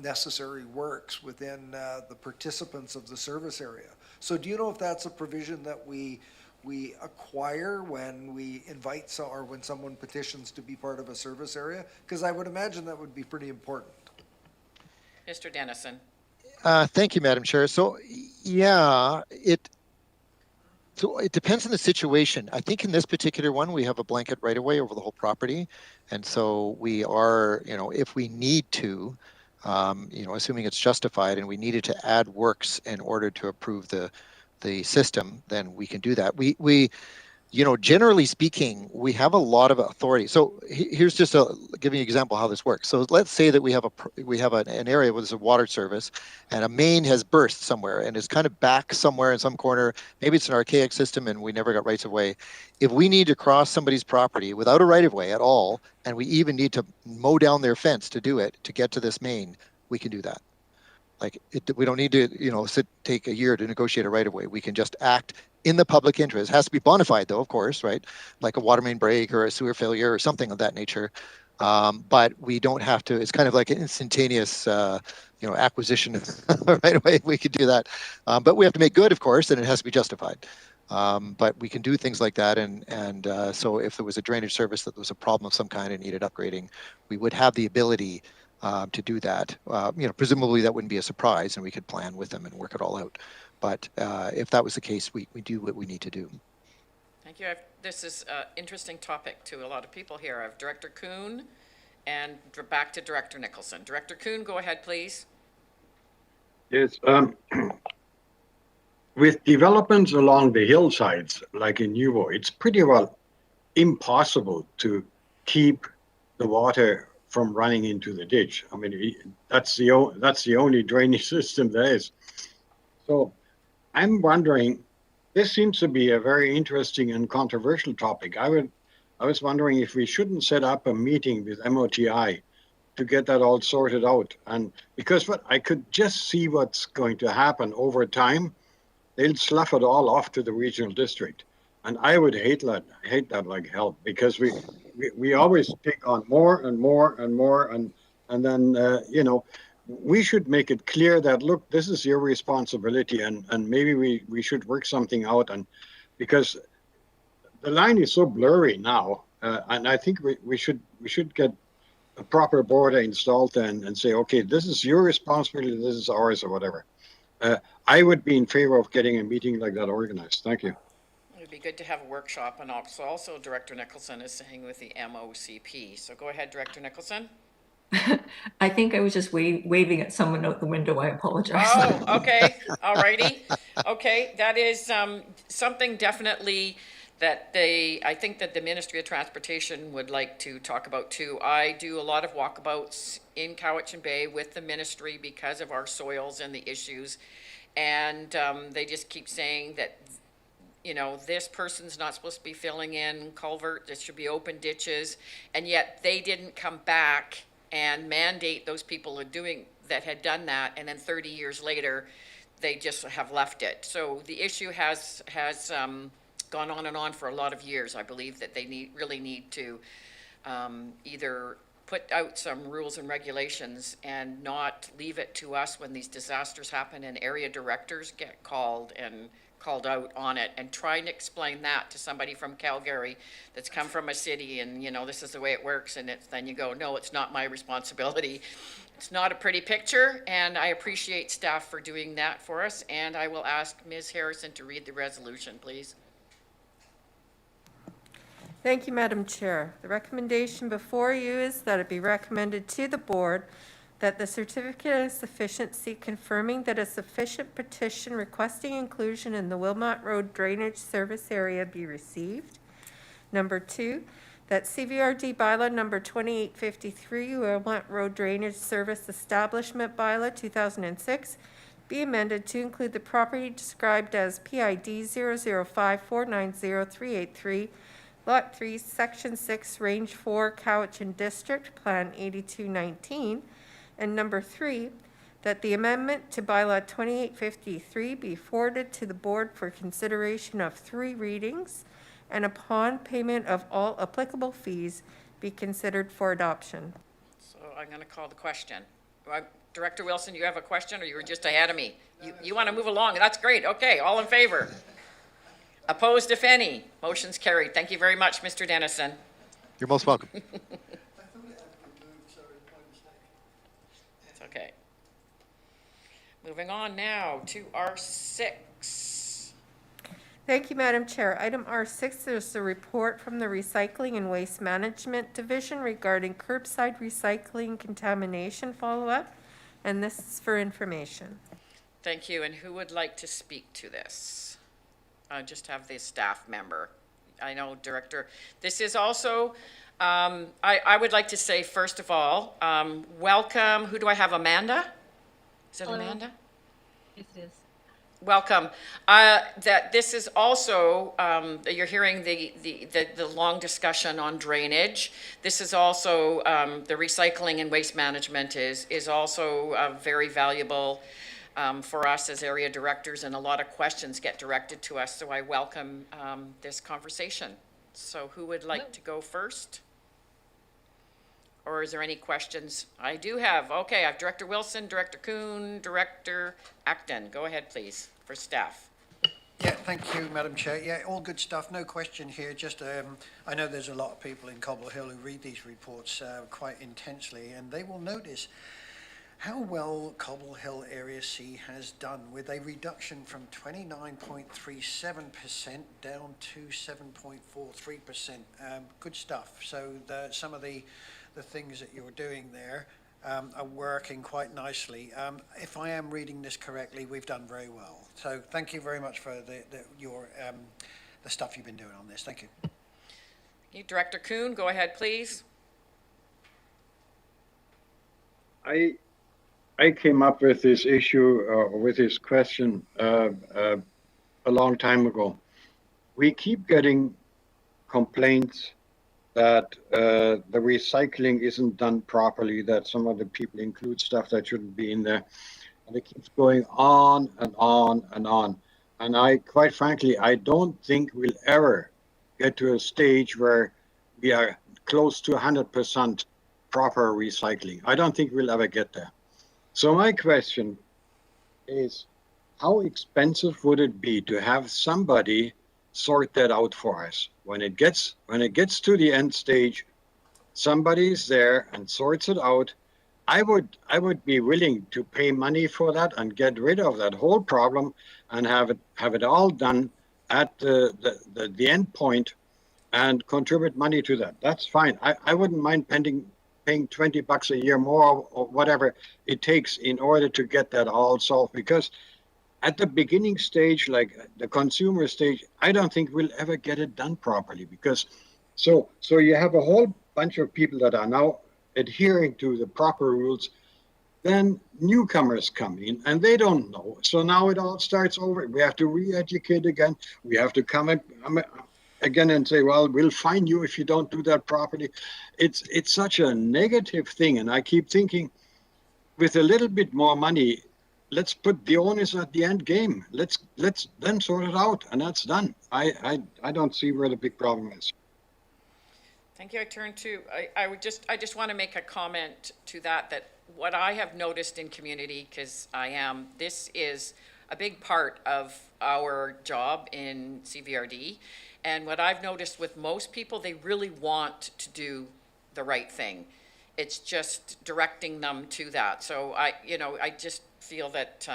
necessary works within the participants of the service area. So do you know if that's a provision that we acquire when we invite or when someone petitions to be part of a service area? Because I would imagine that would be pretty important. Mr. Dennison. Thank you, Madam Chair. So, yeah, it depends on the situation. I think in this particular one, we have a blanket right away over the whole property. And so we are, you know, if we need to, you know, assuming it's justified and we needed to add works in order to approve the system, then we can do that. We you know, generally speaking, we have a lot of authority. So here's just giving you an example how this works. So let's say that we have an area where there's a water service and a main has burst somewhere and is kind of back somewhere in some corner. Maybe it's an archaic system and we never got rights of way. If we need to cross somebody's property without a right of way at all, and we even need to mow down their fence to do it, to get to this main, we can do that. Like, we don't need to, you know, take a year to negotiate a right of way. We can just act in the public interest. It has to be bona fide, though, of course, right? Like a water main break or a sewer failure or something of that nature. But we don't have to. It's kind of like an instantaneous, you know, acquisition right away. We could do that, but we have to make good, of course, and it has to be justified. But we can do things like that, and so if there was a drainage service that was a problem of some kind and needed upgrading, we would have the ability to do that. You know, presumably that wouldn't be a surprise, and we could plan with them and work it all out. But if that was the case, we do what we need to do. Thank you. This is an interesting topic to a lot of people here. I have Director Kuhn and back to Director Nicholson. Director Kuhn, go ahead, please. Yes. With developments along the hillsides, like in Nuvo, it's pretty well impossible to keep the water from running into the ditch. I mean, that's the only drainage system there is. So I'm wondering, this seems to be a very interesting and controversial topic. I was wondering if we shouldn't set up a meeting with MOTI to get that all sorted out. And because I could just see what's going to happen over time. They'll slough it all off to the regional district. And I would hate that like hell, because we always take on more and more and more, and then you know, we should make it clear that, look, this is your responsibility, and maybe we should work something out, and because the line is so blurry now, and I think we should get a proper border installed and say, okay, this is your responsibility, this is ours, or whatever. I would be in favor of getting a meeting like that organized. Thank you. It'd be good to have a workshop, and also Director Nicholson is saying with the MOCP. So go ahead, Director Nicholson. I think I was just waving at someone out the window. I apologize. Oh, okay. All righty. Okay, that is something definitely that I think that the Ministry of Transportation would like to talk about too. I do a lot of walkabouts in Cowichan Bay with the ministry because of our soils and the issues. And they just keep saying that, you know, this person's not supposed to be filling in culvert, there should be open ditches, and yet they didn't come back and mandate those people that had done that, and then 30 years later, they just have left it. So the issue has gone on and on for a lot of years. I believe that they really need to either put out some rules and regulations and not leave it to us when these disasters happen and area directors get called out on it, and try and explain that to somebody from Calgary that's come from a city and, you know, this is the way it works, and then you go, no, it's not my responsibility. It's not a pretty picture, and I appreciate staff for doing that for us, and I will ask Ms. Harrison to read the resolution, please. Thank you, Madam Chair. The recommendation before you is that it be recommended to the board that the certificate of sufficiency confirming that a sufficient petition requesting inclusion in the Wilmot Road drainage service area be received. Number 2, that CVRD bylaw number 2853, Wilmot Road Drainage Service Establishment Bylaw 2006, be amended to include the property described as PID 005490383, Lot 3, Section 6, Range 4, Cowichan District, Plan 8219. And number 3, that the amendment to bylaw 2853 be forwarded to the board for consideration of 3 readings, and upon payment of all applicable fees, be considered for adoption. So I'm going to call the question. Director Wilson, you have a question, or you were just ahead of me? You want to move along? That's great. Okay, all in favor? Opposed, if any? Motion's carried. Thank you very much, Mr. Dennison. You're most welcome. It's okay. Moving on now to R6. Thank you, Madam Chair. Item R6 is a report from the Recycling and Waste Management Division regarding curbside recycling contamination follow-up, and this is for information. Thank you. And who would like to speak to this? Just have the staff member. I know, Director. This is also, I would like to say, first of all, welcome. Who do I have? Amanda? Is it Amanda? Yes, it is. Welcome. That this is also, you're hearing the long discussion on drainage. This is also, the recycling and waste management is also very valuable for us as area directors, and a lot of questions get directed to us, so I welcome this conversation. So who would like to go first? Or is there any questions? I do have. Okay, I have Director Wilson, Director Kuhn, Director Acton. Go ahead, please, for staff. Yeah, thank you, Madam Chair. Yeah, all good stuff. No question here. Just, I know there's a lot of people in Cobble Hill who read these reports quite intensely, and they will notice how well Cobble Hill Area C has done, with a reduction from 29.37% down to 7.43%. Good stuff. So some of the things that you're doing there are working quite nicely. If I am reading this correctly, we've done very well. So thank you very much for the stuff you've been doing on this. Thank you. Director Kuhn, go ahead, please. I came up with this issue, with this question a long time ago. We keep getting complaints that the recycling isn't done properly, that some of the people include stuff that shouldn't be in there. And it keeps going on and on and on. And quite frankly, I don't think we'll ever get to a stage where we are close to 100% proper recycling. I don't think we'll ever get there. So my question is, how expensive would it be to have somebody sort that out for us? When it gets to the end stage, somebody is there and sorts it out. I would be willing to pay money for that and get rid of that whole problem and have it all done at the end point and contribute money to that. That's fine. I wouldn't mind paying $20 a year more or whatever it takes in order to get that all solved, because at the beginning stage, like the consumer stage, I don't think we'll ever get it done properly, because so you have a whole bunch of people that are now adhering to the proper rules. Then newcomers come in and they don't know. So now it all starts over. We have to re-educate again. We have to come again and say, well, we'll fine you if you don't do that properly. It's such a negative thing. And I keep thinking, with a little bit more money, let's put the onus at the end game. Let's then sort it out, and that's done. I don't see where the big problem is. Thank you. I turn to, I just want to make a comment to that what I have noticed in community, because this is a big part of our job in CVRD. And what I've noticed with most people, they really want to do the right thing. It's just directing them to that. So I just feel that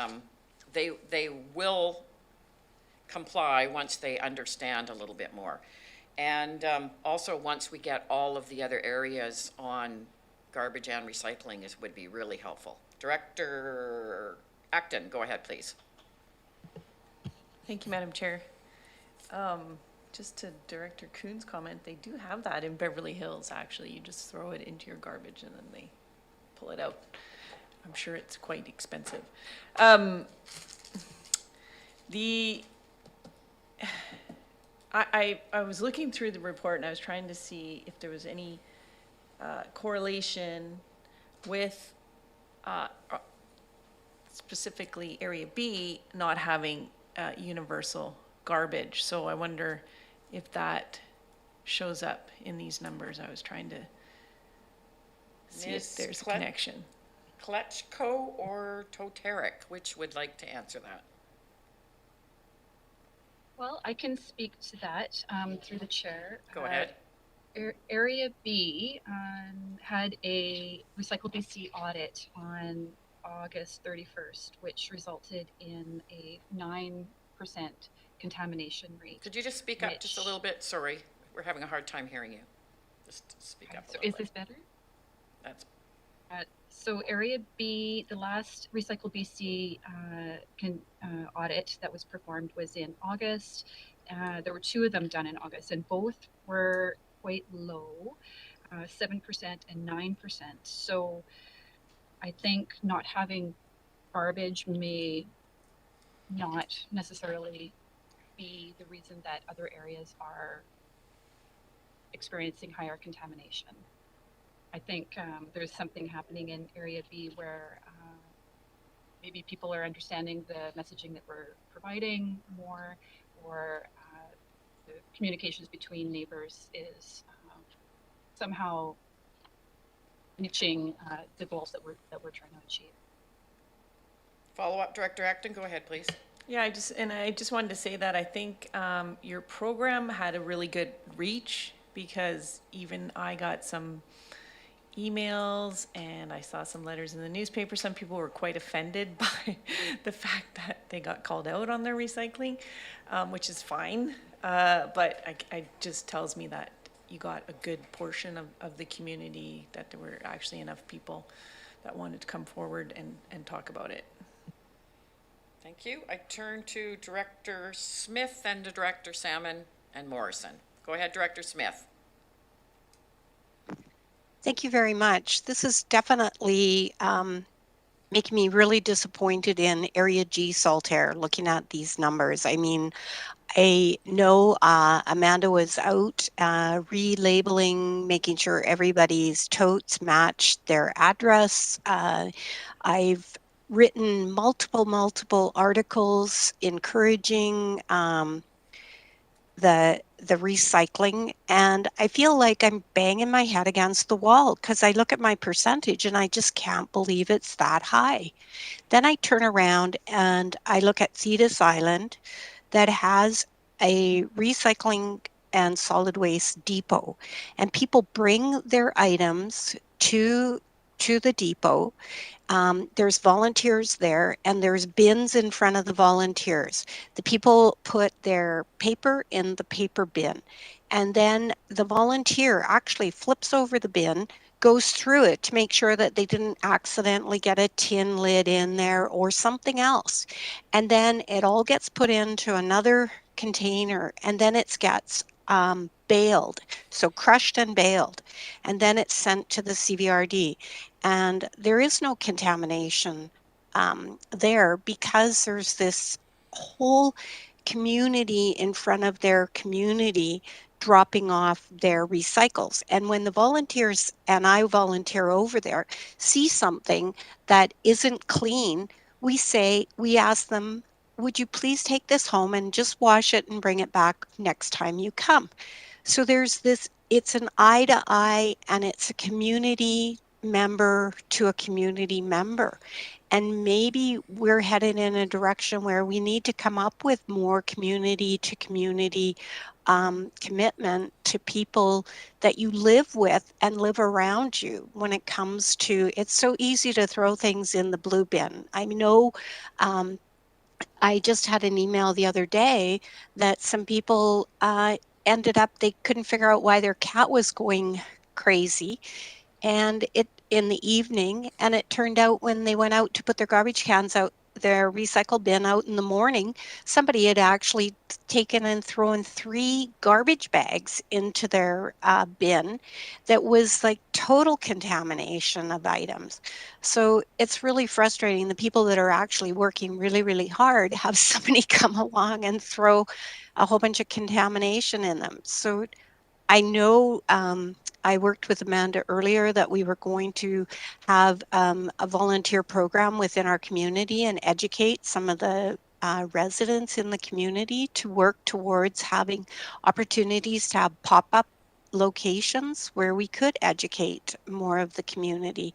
they will comply once they understand a little bit more. And also, once we get all of the other areas on garbage and recycling, would be really helpful. Director Acton, go ahead, please. Thank you, Madam Chair. Just to Director Kuhn's comment, they do have that in Beverly Hills, actually. You just throw it into your garbage and then they pull it out. I'm sure it's quite expensive. I was looking through the report and I was trying to see if there was any correlation with specifically Area B not having universal garbage. So I wonder if that shows up in these numbers. I was trying to see if there's a connection. Kletchko or Toteric, which would like to answer that? Well, I can speak to that through the chair. Go ahead. Area B had a Recycle BC audit on August 31st, which resulted in a 9% contamination rate. Could you just speak up just a little bit? Sorry, we're having a hard time hearing you. Just speak up a little bit. Is this better? That's. So Area B, the last Recycle BC audit that was performed was in August. There were 2 of them done in August, and both were quite low, 7% and 9%. So I think not having garbage may not necessarily be the reason that other areas are experiencing higher contamination. I think there's something happening in Area B where maybe people are understanding the messaging that we're providing more, or the communications between neighbors is somehow reaching the goals that we're trying to achieve. Follow up, Director Acton, go ahead, please. Yeah, I just wanted to say that I think your program had a really good reach, because even I got some emails and I saw some letters in the newspaper. Some people were quite offended by the fact that they got called out on their recycling, which is fine. But it just tells me that you got a good portion of the community, that there were actually enough people that wanted to come forward and talk about it. Thank you. I turn to Director Smith and to Director Salmon and Morrison. Go ahead, Director Smith. Thank you very much. This is definitely making me really disappointed in Area G Saltaire, looking at these numbers. I mean, I know Amanda was out relabeling, making sure everybody's totes matched their address. I've written multiple articles encouraging the recycling, and I feel like I'm banging my head against the wall, because I look at my percentage and I just can't believe it's that high. Then I turn around and I look at Thetis Island, that has a recycling and solid waste depot, and people bring their items to the depot. There's volunteers there, and there's bins in front of the volunteers. The people put their paper in the paper bin, and then the volunteer actually flips over the bin, goes through it to make sure that they didn't accidentally get a tin lid in there or something else. And then it all gets put into another container, and then it gets baled, so crushed and baled, and then it's sent to the CVRD. And there is no contamination there, because there's this whole community in front of their community dropping off their recycles. And when the volunteers, and I volunteer over there, see something that isn't clean, we ask them, would you please take this home and just wash it and bring it back next time you come? So there's this it's an eye to eye, and it's a community member to a community member. And maybe we're headed in a direction where we need to come up with more community to community commitment to people that you live with and live around you when it comes to, it's so easy to throw things in the blue bin. I know I just had an email the other day that some people ended up, they couldn't figure out why their cat was going crazy, and it in the evening, and it turned out when they went out to put their garbage cans out, their recycle bin out in the morning, somebody had actually taken and thrown 3 garbage bags into their bin that was like total contamination of items. So it's really frustrating. The people that are actually working really, really hard have somebody come along and throw a whole bunch of contamination in them. So I know I worked with Amanda earlier that we were going to have a volunteer program within our community and educate some of the residents in the community to work towards having opportunities to have pop-up locations where we could educate more of the community.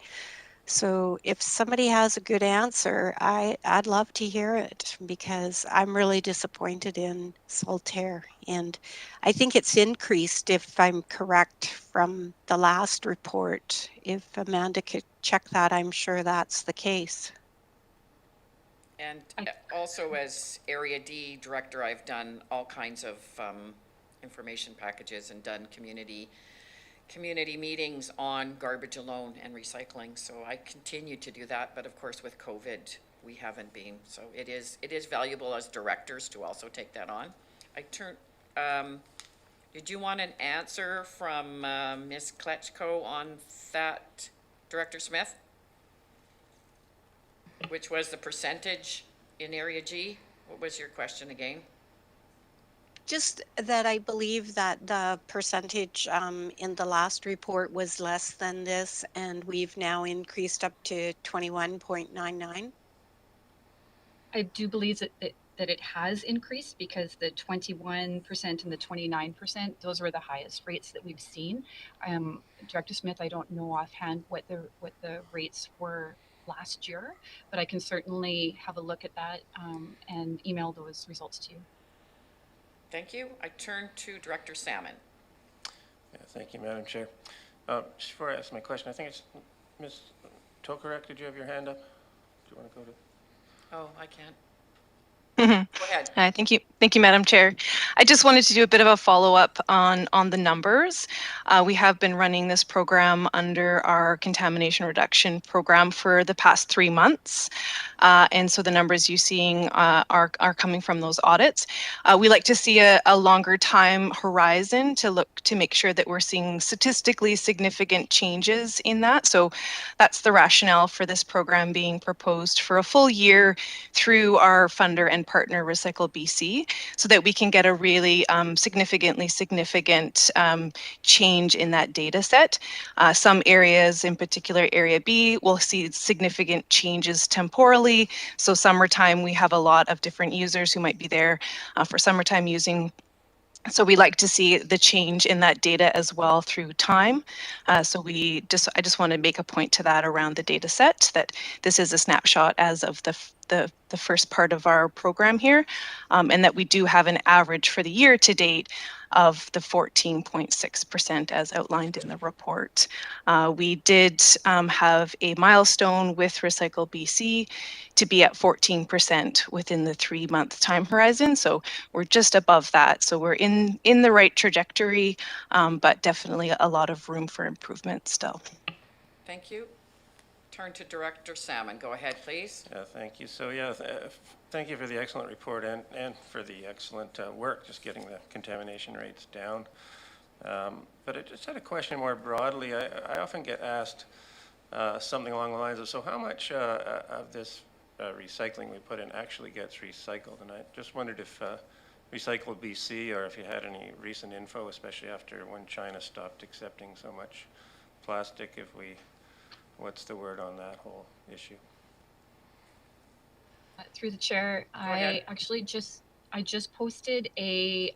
So if somebody has a good answer, I'd love to hear it, because I'm really disappointed in Saltaire. And I think it's increased, if I'm correct, from the last report. If Amanda could check that, I'm sure that's the case. And also, as Area D Director, I've done all kinds of information packages and done community meetings on garbage alone and recycling. So I continue to do that, but of course with COVID, we haven't been. So it is valuable as directors to also take that on. Did you want an answer from Ms. Kletchko on that, Director Smith? Which was the percentage in Area G? What was your question again? Just that I believe that the percentage in the last report was less than this, and we've now increased up to 21.99. I do believe that it has increased, because the 21% and the 29%, those were the highest rates that we've seen. Director Smith, I don't know offhand what the rates were last year, but I can certainly have a look at that and email those results to you. Thank you. I turn to Director Salmon. Yeah, thank you, Madam Chair. Just before I ask my question, I think it's Ms. Tokarek, did you have your hand up? Do you want to go to? Oh, I can't. Mm-hmm. Go ahead. Thank you, Madam Chair. I just wanted to do a bit of a follow-up on the numbers. We have been running this program under our contamination reduction program for the past 3 months. And so the numbers you're seeing are coming from those audits. We like to see a longer time horizon to look to make sure that we're seeing statistically significant changes in that. So that's the rationale for this program being proposed for a full year through our funder and partner Recycle BC, so that we can get a really significant change in that data set. Some areas, in particular Area B, will see significant changes temporally. So summertime, we have a lot of different users who might be there for summertime using. So we like to see the change in that data as well through time. So I just want to make a point to that around the data set, that this is a snapshot as of the first part of our program here, and that we do have an average for the year to date of the 14.6% as outlined in the report. We did have a milestone with Recycle BC to be at 14% within the 3-month time horizon. So we're just above that. So we're in the right trajectory, but definitely a lot of room for improvement still. Thank you. Turn to Director Salmon. Go ahead, please. Thank you. So thank you for the excellent report and for the excellent work just getting the contamination rates down. But I just had a question more broadly. I often get asked something along the lines of, so how much of this recycling we put in actually gets recycled? And I just wondered if Recycle BC, or if you had any recent info, especially after when China stopped accepting so much plastic, what's the word on that whole issue? Through the chair, I actually just posted a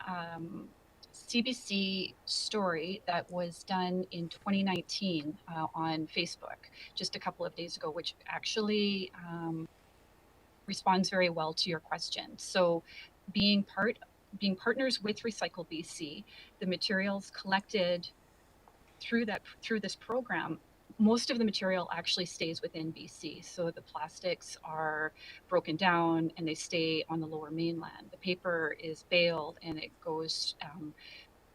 CBC story that was done in 2019 on Facebook just a couple of days ago, which actually responds very well to your question. So being partners with Recycle BC, the materials collected through this program, most of the material actually stays within BC. So the plastics are broken down and they stay on the lower mainland. The paper is baled and it goes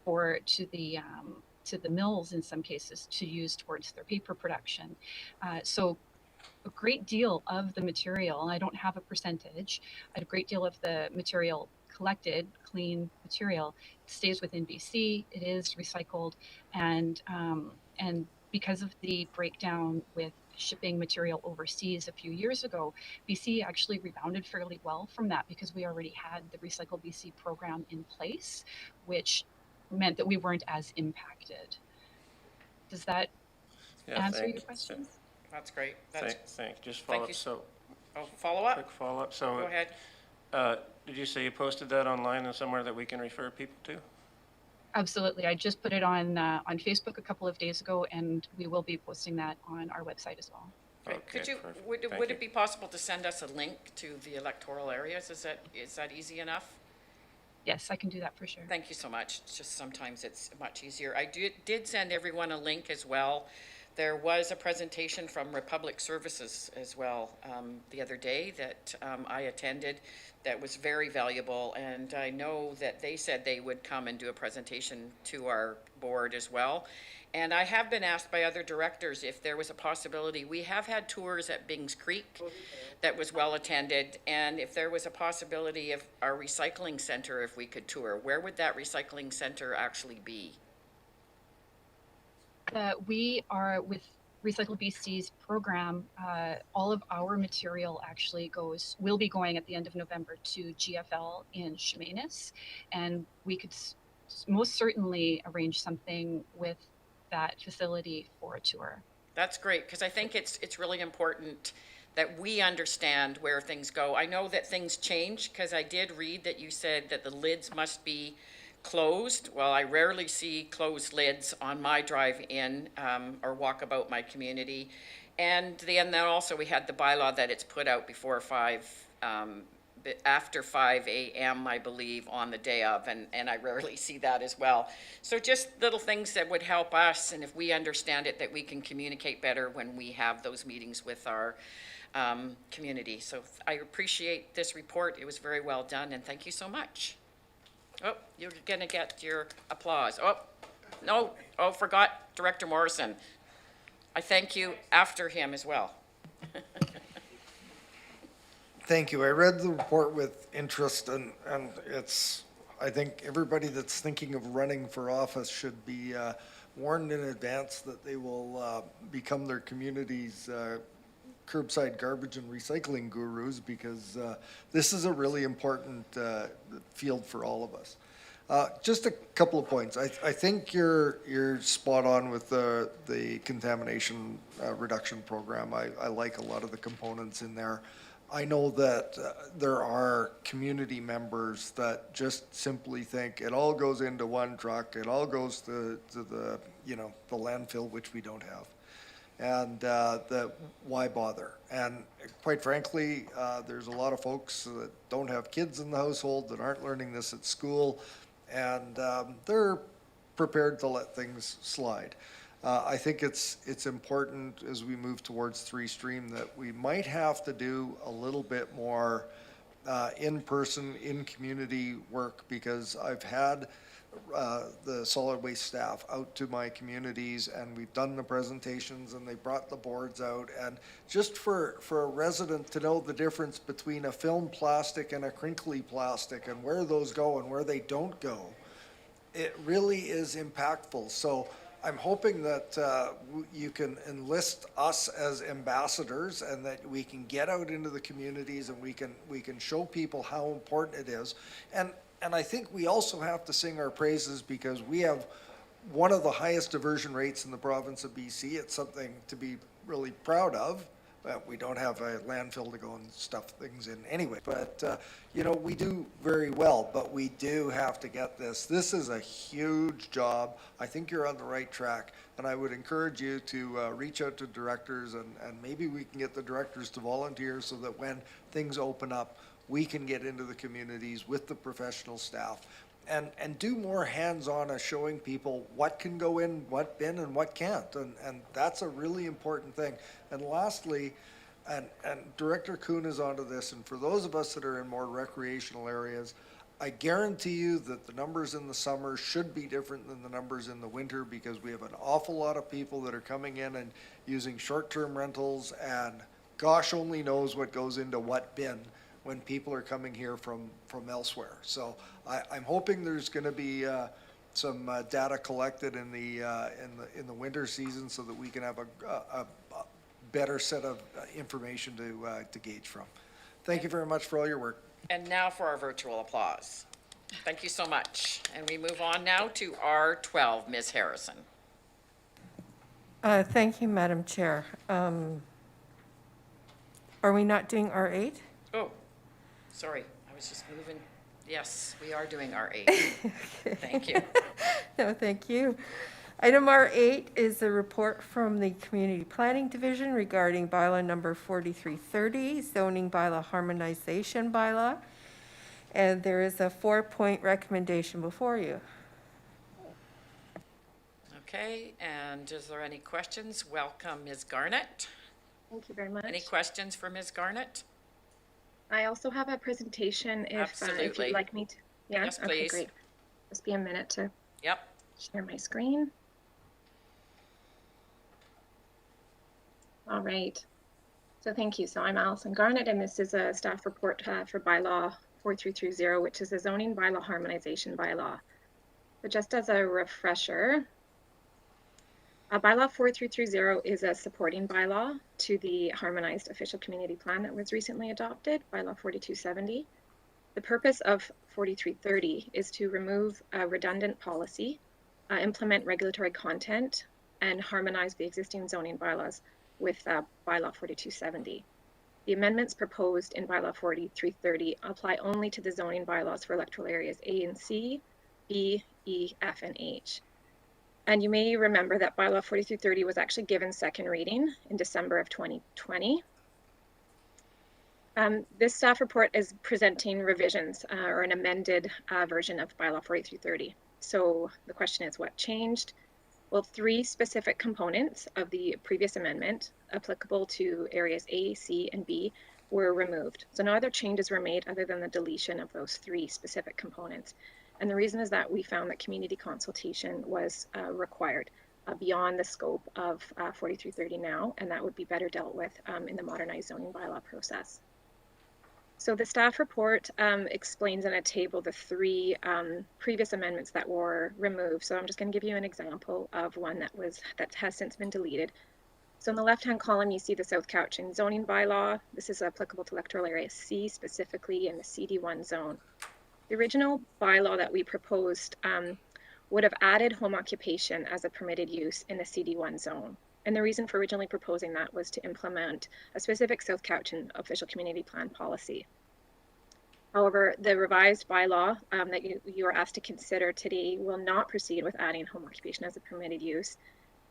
to the mills in some cases to use towards their paper production. So a great deal of the material, and I don't have a percentage, a great deal of the material collected, clean material, stays within BC. It is recycled, and because of the breakdown with shipping material overseas a few years ago, BC actually rebounded fairly well from that because we already had the Recycle BC program in place, which meant that we weren't as impacted. Does that answer your questions? That's great. Thank. Just follow up. So, follow up? Quick follow up. So, go ahead. Did you say you posted that online and somewhere that we can refer people to? Absolutely. I just put it on Facebook a couple of days ago, and we will be posting that on our website as well. Okay. Could you, would it be possible to send us a link to the electoral areas? Is that easy enough? Yes, I can do that for sure. Thank you so much. It's just sometimes it's much easier. I did send everyone a link as well. There was a presentation from Republic Services as well the other day that I attended that was very valuable, and I know that they said they would come and do a presentation to our board as well. And I have been asked by other directors if there was a possibility. We have had tours at Bings Creek that was well attended, and if there was a possibility of our recycling center, if we could tour, where would that recycling center actually be? We are with Recycle BC's program. All of our material actually will be going at the end of November to GFL in Chemainus, and we could most certainly arrange something with that facility for a tour. That's great, because I think it's really important that we understand where things go. I know that things change, because I did read that you said that the lids must be closed. Well, I rarely see closed lids on my drive in or walk about my community. And then also we had the bylaw that it's put out before after 5 a.m., I believe, on the day of, and I rarely see that as well. So just little things that would help us, and if we understand it, that we can communicate better when we have those meetings with our community. So I appreciate this report. It was very well done, and thank you so much. Oh, you're going to get your applause. Oh, no. Oh, forgot Director Morrison. I thank you after him as well. Thank you. I read the report with interest, and I think everybody that's thinking of running for office should be warned in advance that they will become their community's curbside garbage and recycling gurus, because this is a really important field for all of us. Just a couple of points. I think you're spot on with the contamination reduction program. I like a lot of the components in there. I know that there are community members that just simply think it all goes into one truck, it all goes to the the landfill, which we don't have. And why bother? And quite frankly, there's a lot of folks that don't have kids in the household, that aren't learning this at school, and they're prepared to let things slide. I think it's important as we move towards 3-stream that we might have to do a little bit more in-person, in-community work, because I've had the solid waste staff out to my communities, and we've done the presentations, and they brought the boards out, and just for a resident to know the difference between a film plastic and a crinkly plastic and where those go and where they don't go, it really is impactful. So I'm hoping that you can enlist us as ambassadors, and that we can get out into the communities, and we can show people how important it is. And I think we also have to sing our praises, because we have one of the highest diversion rates in the province of BC. It's something to be really proud of, We don't have a landfill to go and stuff things in anyway, but, you know, we do very well, but we do have to get this. This is a huge job. I think you're on the right track, and I would encourage you to reach out to directors, and maybe we can get the directors to volunteer so that when things open up, we can get into the communities with the professional staff and do more hands-on showing people what can go in what bin and what can't. And that's a really important thing. And lastly, and Director Kuhn is onto this, and for those of us that are in more recreational areas, I guarantee you that the numbers in the summer should be different than the numbers in the winter, because we have an awful lot of people that are coming in and using short-term rentals, and gosh only knows what goes into what bin when people are coming here from elsewhere. So I'm hoping there's going to be some data collected in the winter season so that we can have a better set of information to gauge from. Thank you very much for all your work. And now for our virtual applause. Thank you so much. And we move on now to R12, Ms. Harrison. Thank you, Madam Chair. Are we not doing R8? Oh, sorry, I was just moving. Yes, we are doing R8. Okay. Thank you. No, thank you. Item R8 is a report from the Community Planning Division regarding bylaw number 4330, zoning bylaw harmonization bylaw. And there is a 4-point recommendation before you. Okay, and is there any questions? Welcome, Ms. Garnett. Thank you very much. Any questions for Ms. Garnett? I also have a presentation if you'd like me to. Yeah? Yes, Okay, please. great. Just be a minute to Yep. share my screen. All right. So thank you. So I'm Allison Garnett, and this is a staff report for bylaw 4330, which is a zoning bylaw harmonization bylaw. But just as a refresher, bylaw 4330 is a supporting bylaw to the harmonized official community plan that was recently adopted, bylaw 4270. The purpose of 4330 is to remove a redundant policy, implement regulatory content, and harmonize the existing zoning bylaws with bylaw 4270. The amendments proposed in bylaw 4330 apply only to the zoning bylaws for electoral areas A and C, B, E, F, and H. And you may remember that bylaw 4330 was actually given second reading in December of 2020. This staff report is presenting revisions or an amended version of bylaw 4330. So the question is, what changed? Well, 3 specific components of the previous amendment applicable to areas A, C, and B were removed. So no other changes were made other than the deletion of those 3 specific components. And the reason is that we found that community consultation was required beyond the scope of 4330 now, and that would be better dealt with in the modernized zoning bylaw process. So the staff report explains in a table the 3 previous amendments that were removed. So I'm just going to give you an example of one that has since been deleted. So in the left-hand column, you see the South Cowichan zoning bylaw. This is applicable to electoral area C, specifically in the CD1 zone. The original bylaw that we proposed would have added home occupation as a permitted use in the CD1 zone. And the reason for originally proposing that was to implement a specific South Cowichan official community plan policy. However, the revised bylaw that you are asked to consider today will not proceed with adding home occupation as a permitted use.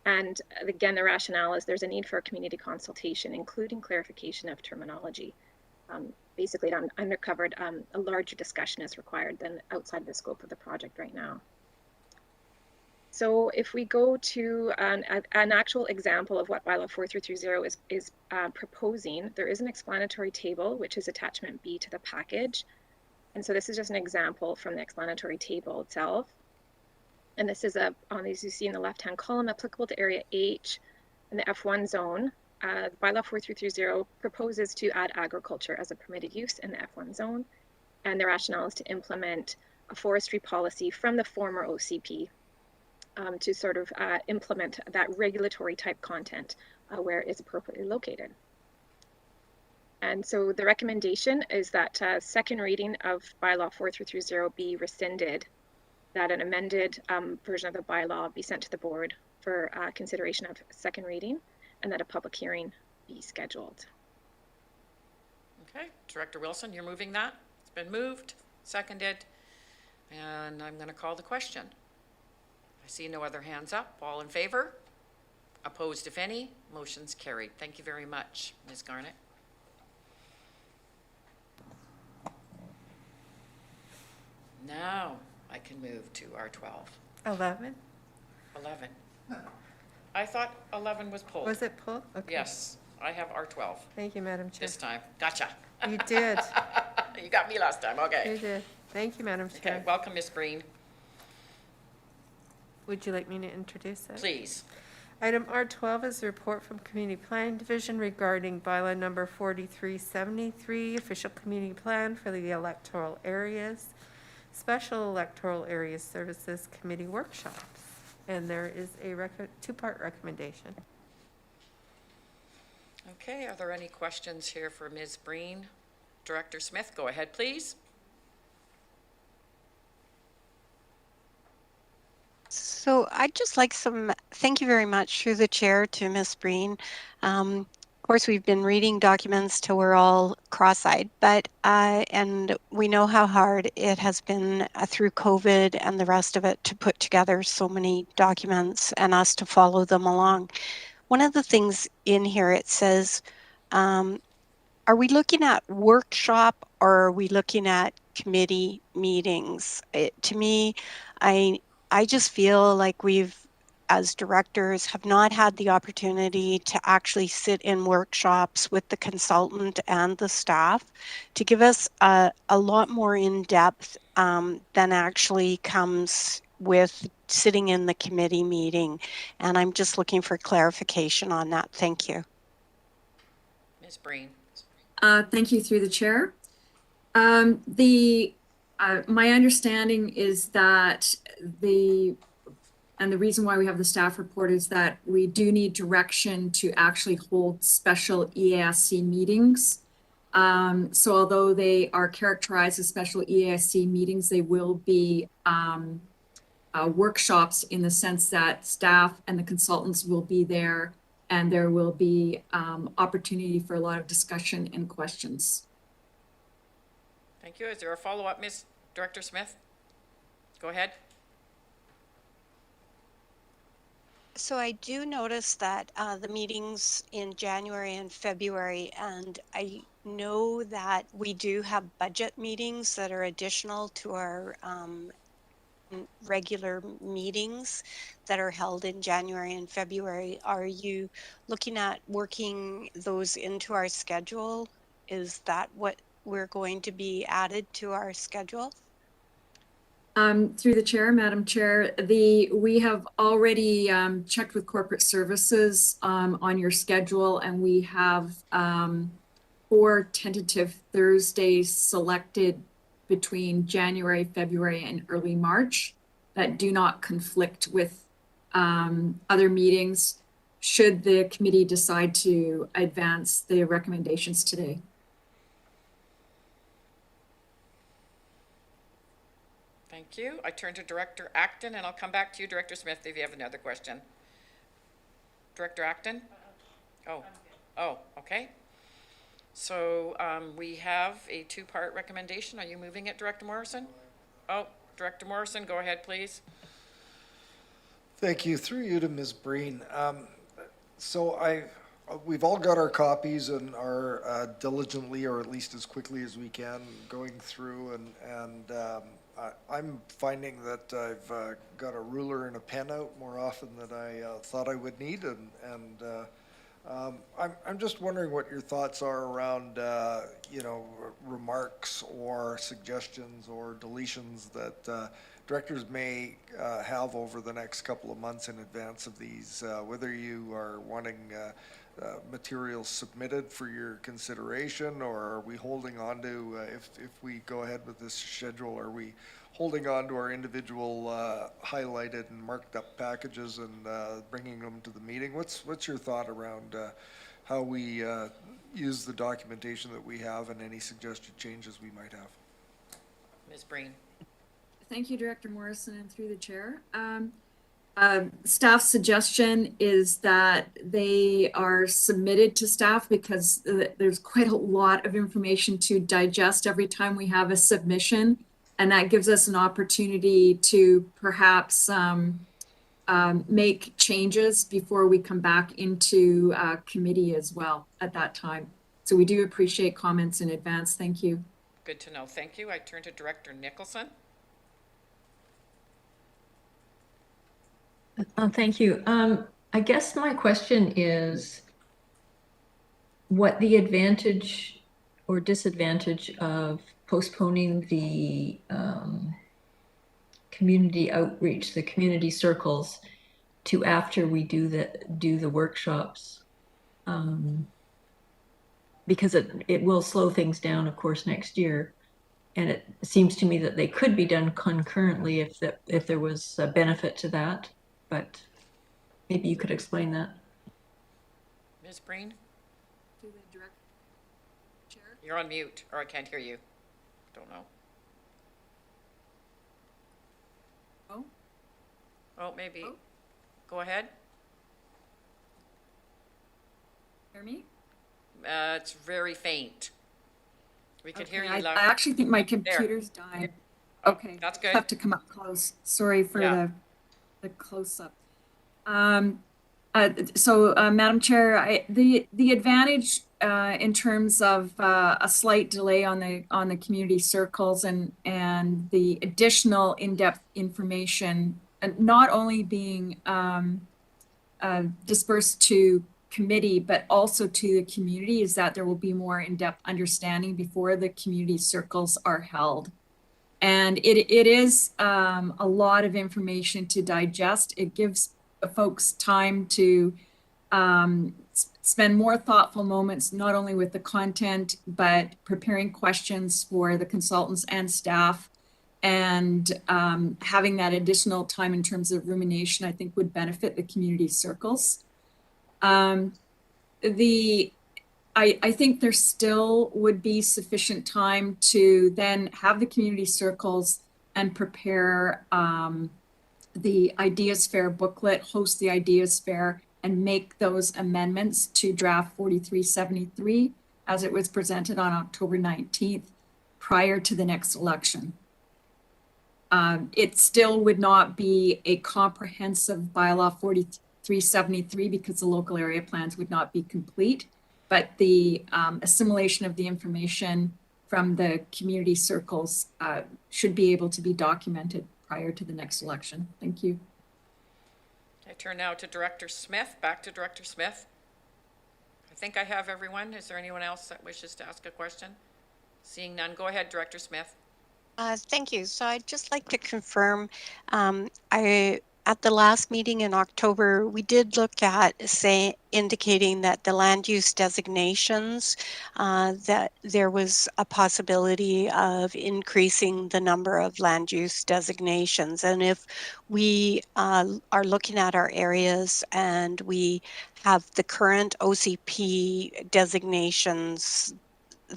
And again, the rationale is there's a need for a community consultation, including clarification of terminology. Basically, it uncovered a larger discussion is required than outside the scope of the project right now. So if we go to an actual example of what bylaw 4330 is proposing, there is an explanatory table, which is attachment B to the package. And so this is just an example from the explanatory table itself. And this is, as you see in the left-hand column, applicable to area H in the F1 zone. Bylaw 4330 proposes to add agriculture as a permitted use in the F1 zone. And the rationale is to implement a forestry policy from the former OCP to sort of implement that regulatory type content where it's appropriately located. And so the recommendation is that second reading of bylaw 4330 be rescinded, that an amended version of the bylaw be sent to the board for consideration of second reading, and that a public hearing be scheduled. Okay, Director Wilson, you're moving that? It's been moved, seconded, and I'm going to call the question. I see no other hands up. All in favor? Opposed, if any? Motion's carried. Thank you very much, Ms. Garnett. Now I can move to R12. 11? 11. I thought 11 was pulled. Was it pulled? Okay. Yes, I have R12 Thank you, Madam Chair. this time. Gotcha. You did. You got me last time, okay. You did. Thank you, Madam Chair. Okay, welcome, Ms. Breen. Would you like me to introduce it? Please. Item R12 is a report from Community Planning Division regarding bylaw number 4373, official community plan for the electoral areas, special electoral area services committee workshops. And there is a two-part recommendation. Okay, are there any questions here for Ms. Breen? Director Smith, go ahead, please. So I'd just like thank you very much through the chair to Ms. Breen. Of course, we've been reading documents till we're all cross-eyed, but, and we know how hard it has been through COVID and the rest of it to put together so many documents and us to follow them along. One of the things in here, it says, are we looking at workshop or are we looking at committee meetings? To me, I just feel like we've, as directors, have not had the opportunity to actually sit in workshops with the consultant and the staff to give us a lot more in-depth than actually comes with sitting in the committee meeting. And I'm just looking for clarification on that. Thank you. Ms. Breen. Thank you through the chair. My understanding is that the reason why we have the staff report is that we do need direction to actually hold special EASC meetings. So although they are characterized as special EASC meetings, they will be workshops in the sense that staff and the consultants will be there and there will be opportunity for a lot of discussion and questions. Thank you. Is there a follow-up, Ms. Director Smith? Go ahead. So I do notice that the meetings in January and February, and I know that we do have budget meetings that are additional to our regular meetings that are held in January and February. Are you looking at working those into our schedule? Is that what we're going to be added to our schedule? Through the chair, Madam Chair, we have already checked with corporate services on your schedule, and we have 4 tentative Thursdays selected between January, February, and early March that do not conflict with other meetings should the committee decide to advance the recommendations today. Thank you. I turn to Director Acton, and I'll come back to you, Director Smith, if you have another question. Director Acton? Oh, okay. So we have a 2-part recommendation. Are you moving it, Director Morrison? Oh, Director Morrison, go ahead, please. Thank you. Through you to Ms. Breen. We've all got our copies and are diligently, or at least as quickly as we can, going through, and I'm finding that I've got a ruler and a pen out more often than I thought I would need, and I'm just wondering what your thoughts are around remarks or suggestions or deletions that directors may have over the next couple of months in advance of these, whether you are wanting materials submitted for your consideration, or are we holding on to, if we go ahead with this schedule, are we holding on to our individual highlighted and marked up packages and bringing them to the meeting? What's your thought around how we use the documentation that we have and any suggested changes we might have? Ms. Breen. Thank you, Director Morrison, and through the chair. Staff's suggestion is that they are submitted to staff because there's quite a lot of information to digest every time we have a submission. And that gives us an opportunity to perhaps make changes before we come back into committee as well at that time. So we do appreciate comments in advance. Thank you. Good to know. Thank you. I turn to Director Nicholson. Thank you. I guess my question is what the advantage or disadvantage of postponing the community outreach, the community circles, to after we do the workshops, because it will slow things down, of course, next year. And it seems to me that they could be done concurrently if there was a benefit to that. But maybe you could explain that. Ms. Breen? You're on mute, or I can't hear you. Don't know. Oh? Oh, maybe. Oh. Go ahead. Hear me? It's very faint. We could hear you I loud. actually think my computer's died. Okay. That's good. Have to come up close. Sorry for the close-up. Madam Chair, the advantage in terms of a slight delay on the community circles and the additional in-depth information, not only being dispersed to committee, but also to the community, is that there will be more in-depth understanding before the community circles are held. And it is a lot of information to digest. It gives folks time to spend more thoughtful moments, not only with the content, but preparing questions for the consultants and staff. And having that additional time in terms of rumination, I think would benefit the community circles. I think there still would be sufficient time to then have the community circles and prepare the Ideas Fair booklet, host the Ideas Fair, and make those amendments to draft 4373 as it was presented on October 19th prior to the next election. It still would not be a comprehensive bylaw 4373 because the local area plans would not be complete, but the assimilation of the information from the community circles should be able to be documented prior to the next election. Thank you. I turn now to Director Smith. Back to Director Smith. I think I have everyone. Is there anyone else that wishes to ask a question? Seeing none, go ahead, Director Smith. Thank you. So I'd just like to confirm, at the last meeting in October, we did look at indicating that the land use designations, that there was a possibility of increasing the number of land use designations. And if we are looking at our areas and we have the current OCP designations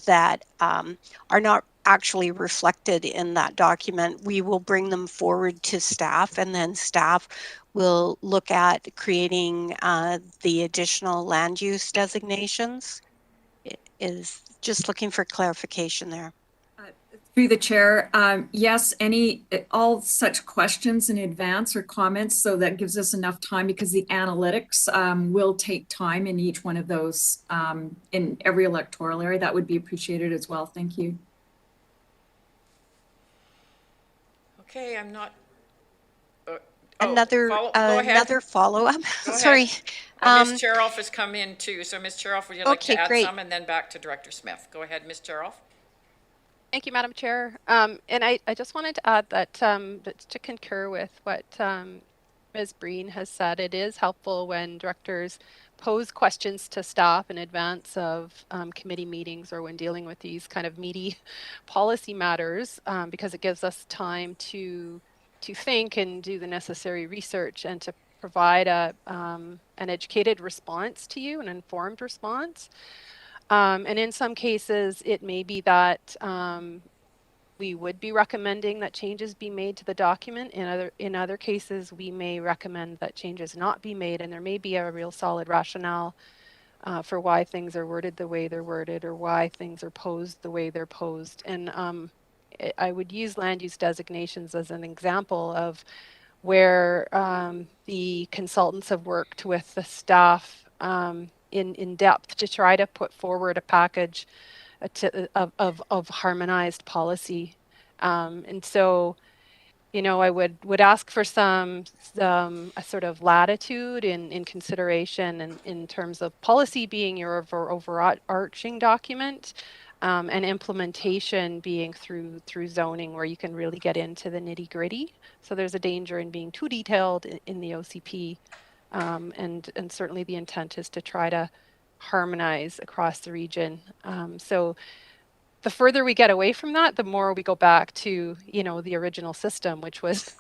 that are not actually reflected in that document, we will bring them forward to staff, and then staff will look at creating the additional land use designations. It is just looking for clarification there. Through the chair, yes, all such questions in advance or comments, so that gives us enough time, because the analytics will take time in each one of those in every electoral area. That would be appreciated as well. Thank you. Okay, I'm not. Another follow-up. Sorry. Ms. Cheroff has come in too. So Ms. Cheroff, would you like to add some, and then back to Director Smith? Go ahead, Ms. Cheroff. Thank you, Madam Chair. And I just wanted to add that to concur with what Ms. Breen has said, it is helpful when directors pose questions to staff in advance of committee meetings or when dealing with these kind of meaty policy matters, because it gives us time to think and do the necessary research and to provide an educated response to you, an informed response. And in some cases, it may be that we would be recommending that changes be made to the document. In other cases, we may recommend that changes not be made, and there may be a real solid rationale for why things are worded the way they're worded, or why things are posed the way they're posed. And I would use land use designations as an example of where the consultants have worked with the staff in depth to try to put forward a package of harmonized policy. And so, you know, I would ask for some a sort of latitude in consideration and in terms of policy being your overarching document, and implementation being through zoning, where you can really get into the nitty gritty. So there's a danger in being too detailed in the OCP, and certainly the intent is to try to harmonize across the region. So the further we get away from that, the more we go back to, you know, the original system, which was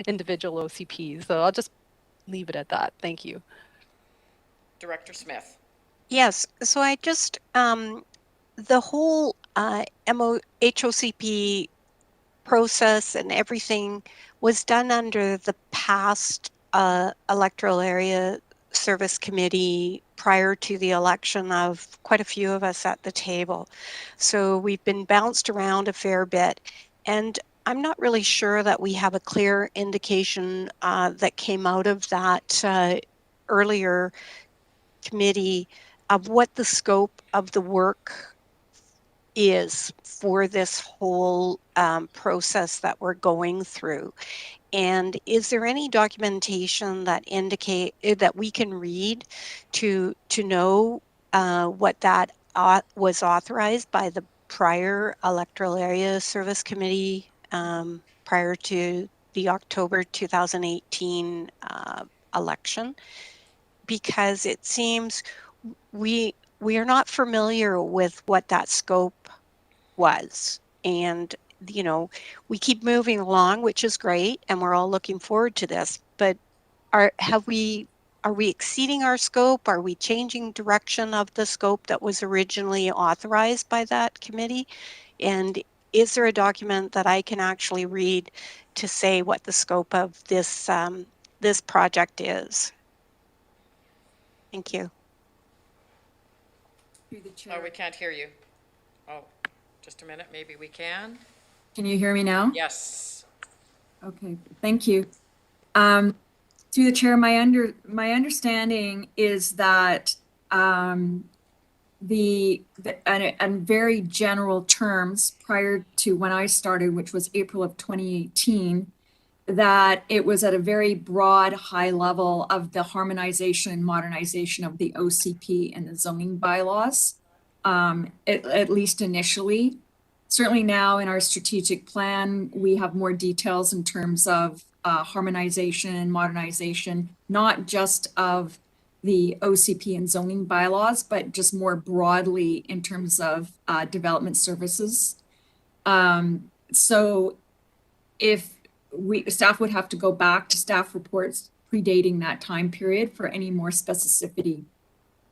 individual OCPs. So I'll just leave it at that. Thank you. Director Smith. Yes, so I just, the whole HOCP process and everything was done under the past electoral area service committee prior to the election of quite a few of us at the table. So we've been bounced around a fair bit, and I'm not really sure that we have a clear indication that came out of that earlier committee of what the scope of the work is for this whole process that we're going through. And is there any documentation that indicate that we can read to know what that was authorized by the prior electoral area service committee prior to the October 2018 election? Because it seems we are not familiar with what that scope was. And, you know, we keep moving along, which is great, and we're all looking forward to this. But are we exceeding our scope? Are we changing direction of the scope that was originally authorized by that committee? And is there a document that I can actually read to say what the scope of this this project is? Thank you. Through the chair. Oh, we can't hear you. Oh, just a minute, maybe we can. Can you hear me now? Yes. Okay, thank you. Through the chair, my understanding is that in very general terms, prior to when I started, which was April of 2018, that it was at a very broad, high level of the harmonization and modernization of the OCP and the zoning bylaws, at least initially. Certainly now in our strategic plan, we have more details in terms of harmonization and modernization, not just of the OCP and zoning bylaws, but just more broadly in terms of development services. So if staff would have to go back to staff reports predating that time period for any more specificity.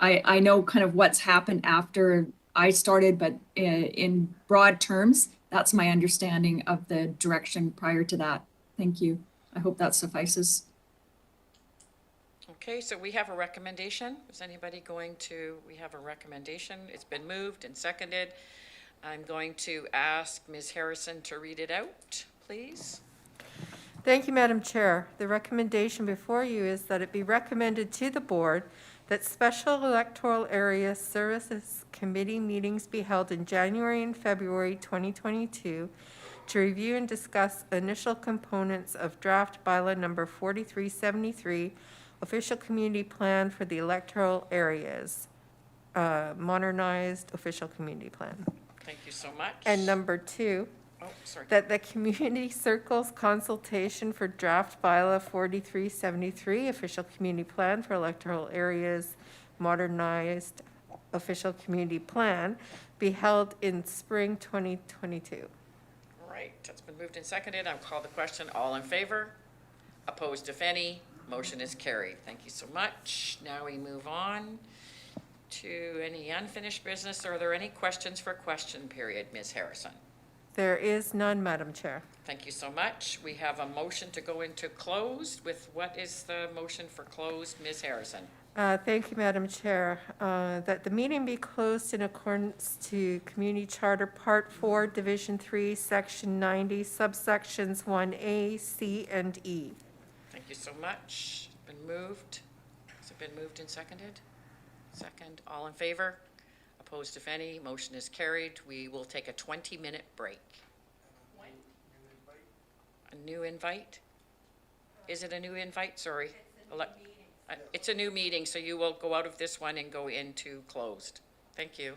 I know kind of what's happened after I started, but in broad terms, that's my understanding of the direction prior to that. Thank you. I hope that suffices. Okay, so we have a recommendation. Is anybody we have a recommendation. It's been moved and seconded. I'm going to ask Ms. Harrison to read it out, please. Thank you, Madam Chair. The recommendation before you is that it be recommended to the board that special electoral area services committee meetings be held in January and February 2022 to review and discuss initial components of draft bylaw number 4373, official community plan for the electoral areas, modernized official community plan. Thank you so much. And number 2, that the community circles consultation for draft bylaw 4373, official community plan for electoral areas, modernized official community plan, be held in spring 2022. All right, that's been moved and seconded. I'll call the question. All in favor? Opposed, if any? Motion is carried. Thank you so much. Now we move on to any unfinished business. Are there any questions for question period, Ms. Harrison? There is none, Madam Chair. Thank you so much. We have a motion to go into closed with, what is the motion for closed? Ms. Harrison. Thank you, Madam Chair. That the meeting be closed in accordance to Community Charter Part 4, Division 3, Section 90, subsections 1A, C, and E. Thank you so much. Been moved. Has it been moved and seconded? Second. All in favor? Opposed, if any? Motion is carried. We will take a 20-minute break. A new invite? Is it a new invite? Sorry. It's a new meeting, so you will go out of this one and go into closed. Thank you.